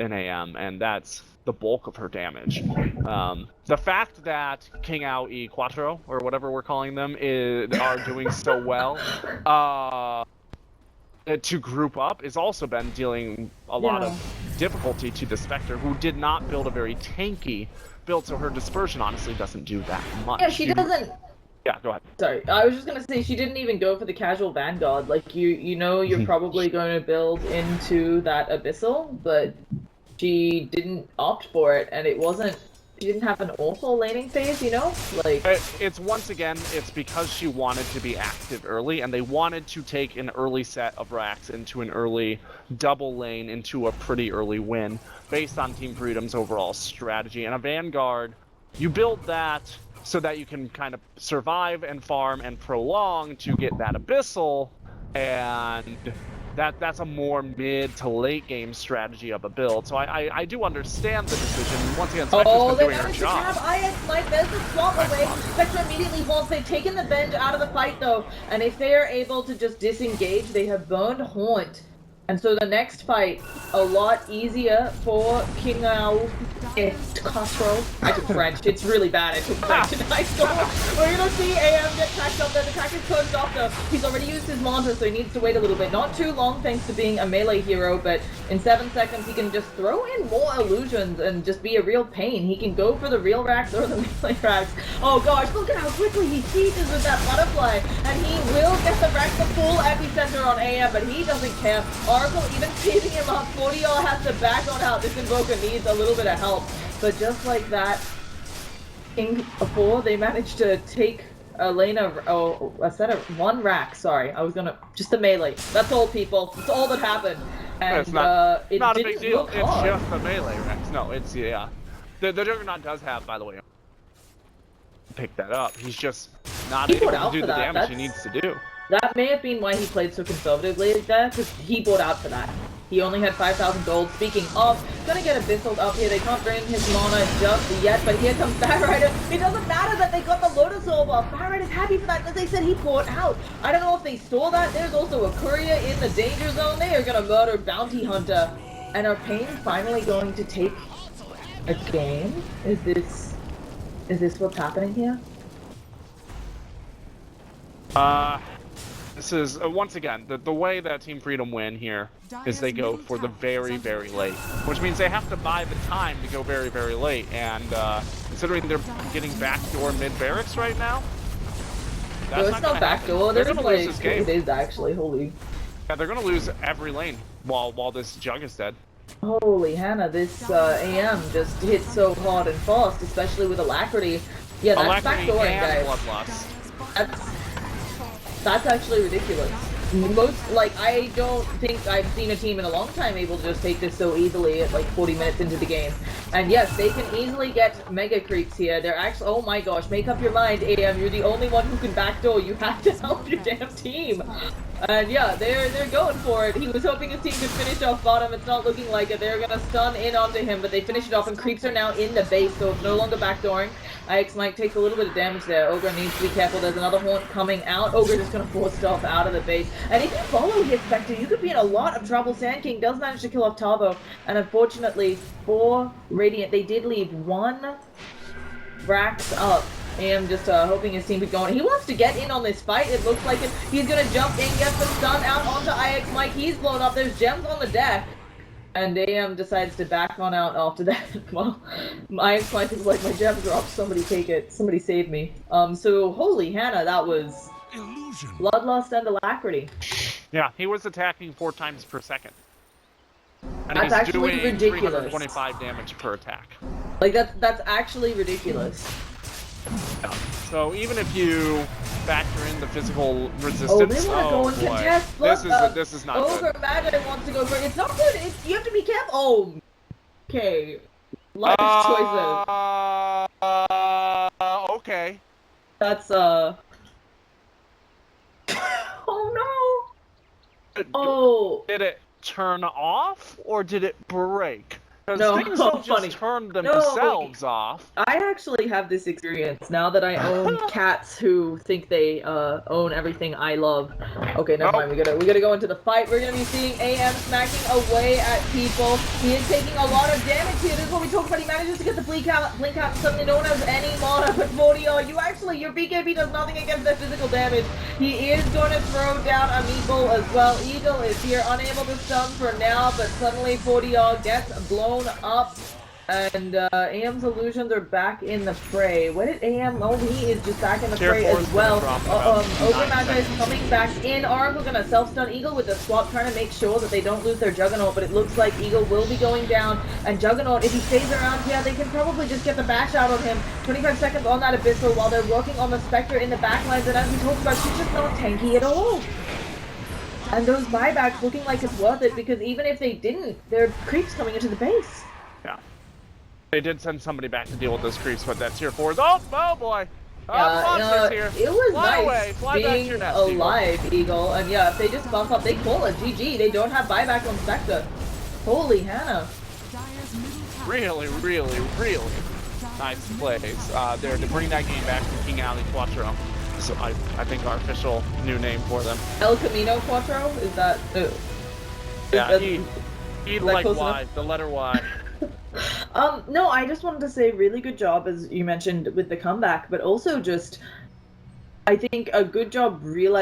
an AM, and that's the bulk of her damage. The fact that KINGAO+4, or whatever we're calling them, are doing so well to group up has also been dealing a lot of difficulty to the Spectre, who did not build a very tanky build, so her dispersion honestly doesn't do that much. Yeah, she doesn't. Yeah, go ahead. Sorry, I was just gonna say she didn't even go for the casual Vanguard. You're probably going to build into that Abyssal, but she didn't opt for it, and she didn't have an awful laning phase, It's once again, it's because she wanted to be active early, and they wanted to take an early set of racks into an early double lane into a pretty early win, based on Team Freedom's overall strategy. And a Vanguard, you build that so that you can kind of survive and farm and prolong to get that Abyssal, and that's a more mid to late game strategy of a build. So I do understand the decision. Once again, Spectre's been doing her job. IX Mike, there's the swap away. Spectre immediately wants. They've taken the Venge out of the fight though, and if they are able to just disengage, they have burned Haunt. And so the next fight, a lot easier for KINGAO+4. I took French. It's really bad. I took French tonight. So we're going to see AM get tacked up there. The attack is closed off though. He's already used his mantra, so he needs to wait a little bit. Not too long thanks to being a melee hero, but in 7 seconds he can just throw in more illusions and just be a real pain. He can go for the real racks or the melee racks. Oh gosh, look at how quickly he teases with that butterfly. And he will get the rack the full epicenter on AM, but he doesn't care. Oracle even keeping him up. 40R has to back on out. This Invoker needs a little bit of help. But just like that, KINGAO+4, they managed to take a lane of, a set of one rack. Sorry, I was gonna, just a melee. That's all, people. That's all that happened. And it's not it a didn't big deal. look It's hard. just the melee Rex. No, it's, yeah. The Juggernaut does have, by the way, pick that up. He's just not He able put to out do for the that. damage he needs to do. That may have been why he played so conservatively there, because he bought out for that. He only had 5,000 gold. Speaking of, gonna get Abyssal up here. They can't bring his mana just yet, but here comes Batrider. It doesn't matter that they got the Lotus Orb off. Batrider's happy for that because they said he bought out. I don't know if they saw that. There's also a courier in the danger zone. They are gonna murder Bounty Hunter. And are Pain finally going to take a game? Is this what's happening here? This is, once again, the way that Team Freedom win here is they go for the very, very late. Which means they have to buy the time to go very, very late. And considering they're getting backdoor mid-barracks right now, No, it's not backdoor. They're There's gonna lose like, this game. it is actually, holy. Yeah, they're gonna lose every lane while this Jug is dead. Holy Hannah, this AM just hit so hard and fast, especially with Alacrity. Yeah, that's Alacrity backdooring, and guys. Bloodlust. That's actually ridiculous. I don't think I've seen a team in a long time able to just take this so easily at like 40 minutes into the game. And yes, they can easily get mega creeps here. They're actually, oh my gosh, make up your mind, AM. You're the only one who can backdoor. You have to help your damn team. And yeah, they're going for it. He was hoping his team could finish off bottom. It's not looking like it. They're gonna stun in onto him, but they finish it off, and creeps are now in the base, so it's no longer backdooring. IX Mike takes a little bit of damage there. Ogre needs to be careful. There's another Haunt coming out. Ogre just gonna force stuff out of the base. And if you follow his Spectre, you could be in a lot of trouble. Sand King does manage to kill off Tavo, and unfortunately for Radiant, they did leave one Rax up. AM just hoping his team keep going. He wants to get in on this fight. It looks like it. He's gonna jump in, get the stun out onto IX Mike. He's blown up. There's gems on the deck. And AM decides to back on out after that. Well, IX Mike is like, my gem dropped. Somebody take it. Somebody save me. So holy Hannah, that was Bloodlust and Alacrity. Yeah, he was attacking 4 times per second. And That's he's actually doing ridiculous. 325 damage per attack. Like that's actually ridiculous. Yeah. So even if you factor in the physical resistance, Oh, they want to go and boy. contest. Look, This is not Ogre good. Magi wants to go for it. It's not good. You have to be careful. Oh, okay. Life choices. Okay. That's Oh no. Oh. Did it turn off or did it break? Because No, things don't funny. just turn No, themselves off. I actually have this experience now that I own cats who think they own everything I love. Okay, never mind. We gotta go into the fight. We're gonna be seeing AM smacking away at people. He is taking a lot of damage here. This is what we talked about. He manages to get the blink out, and suddenly no one has any mana. But 40R, your BKB does nothing against that physical damage. He is going to throw down a meatball as well. Eagle is here, unable to stun for now, but suddenly 40R gets blown up, and AM's illusions are back in the fray. What did AM? Oh, he is just back in the fray as well. Ogre Magi is coming back in. Oracle gonna self-stun Eagle with the swap, trying to make sure that they don't lose their Juggernaut, but it looks like Eagle will be going down, and Juggernaut, if he stays around, yeah, they can probably just get the bash out of him. 25 seconds on that Abyssal while they're working on the Spectre in the backlines, and as we talked about, she's just not tanky at all. And those buybacks looking like it's worth it, because even if they didn't, there are creeps coming into the base. Yeah. They did send somebody back to deal with those creeps, but that tier 4 is... Oh boy! Here. It was Fly nice away. Fly back to being your nest, alive, Eagle. And yeah, if they just buff up, they call it GG. They don't have buyback on Spectre. Holy Hannah. Dire's middle tower. Really, really, really nice plays there to bring that game back to KINGAO+4. So I think our official new name for them. El Camino Quattro? Is that... Yeah, he like close Y, enough? the letter Y. No, I just wanted to say really good job, as you mentioned, with the comeback, but also just, I think a good job realizing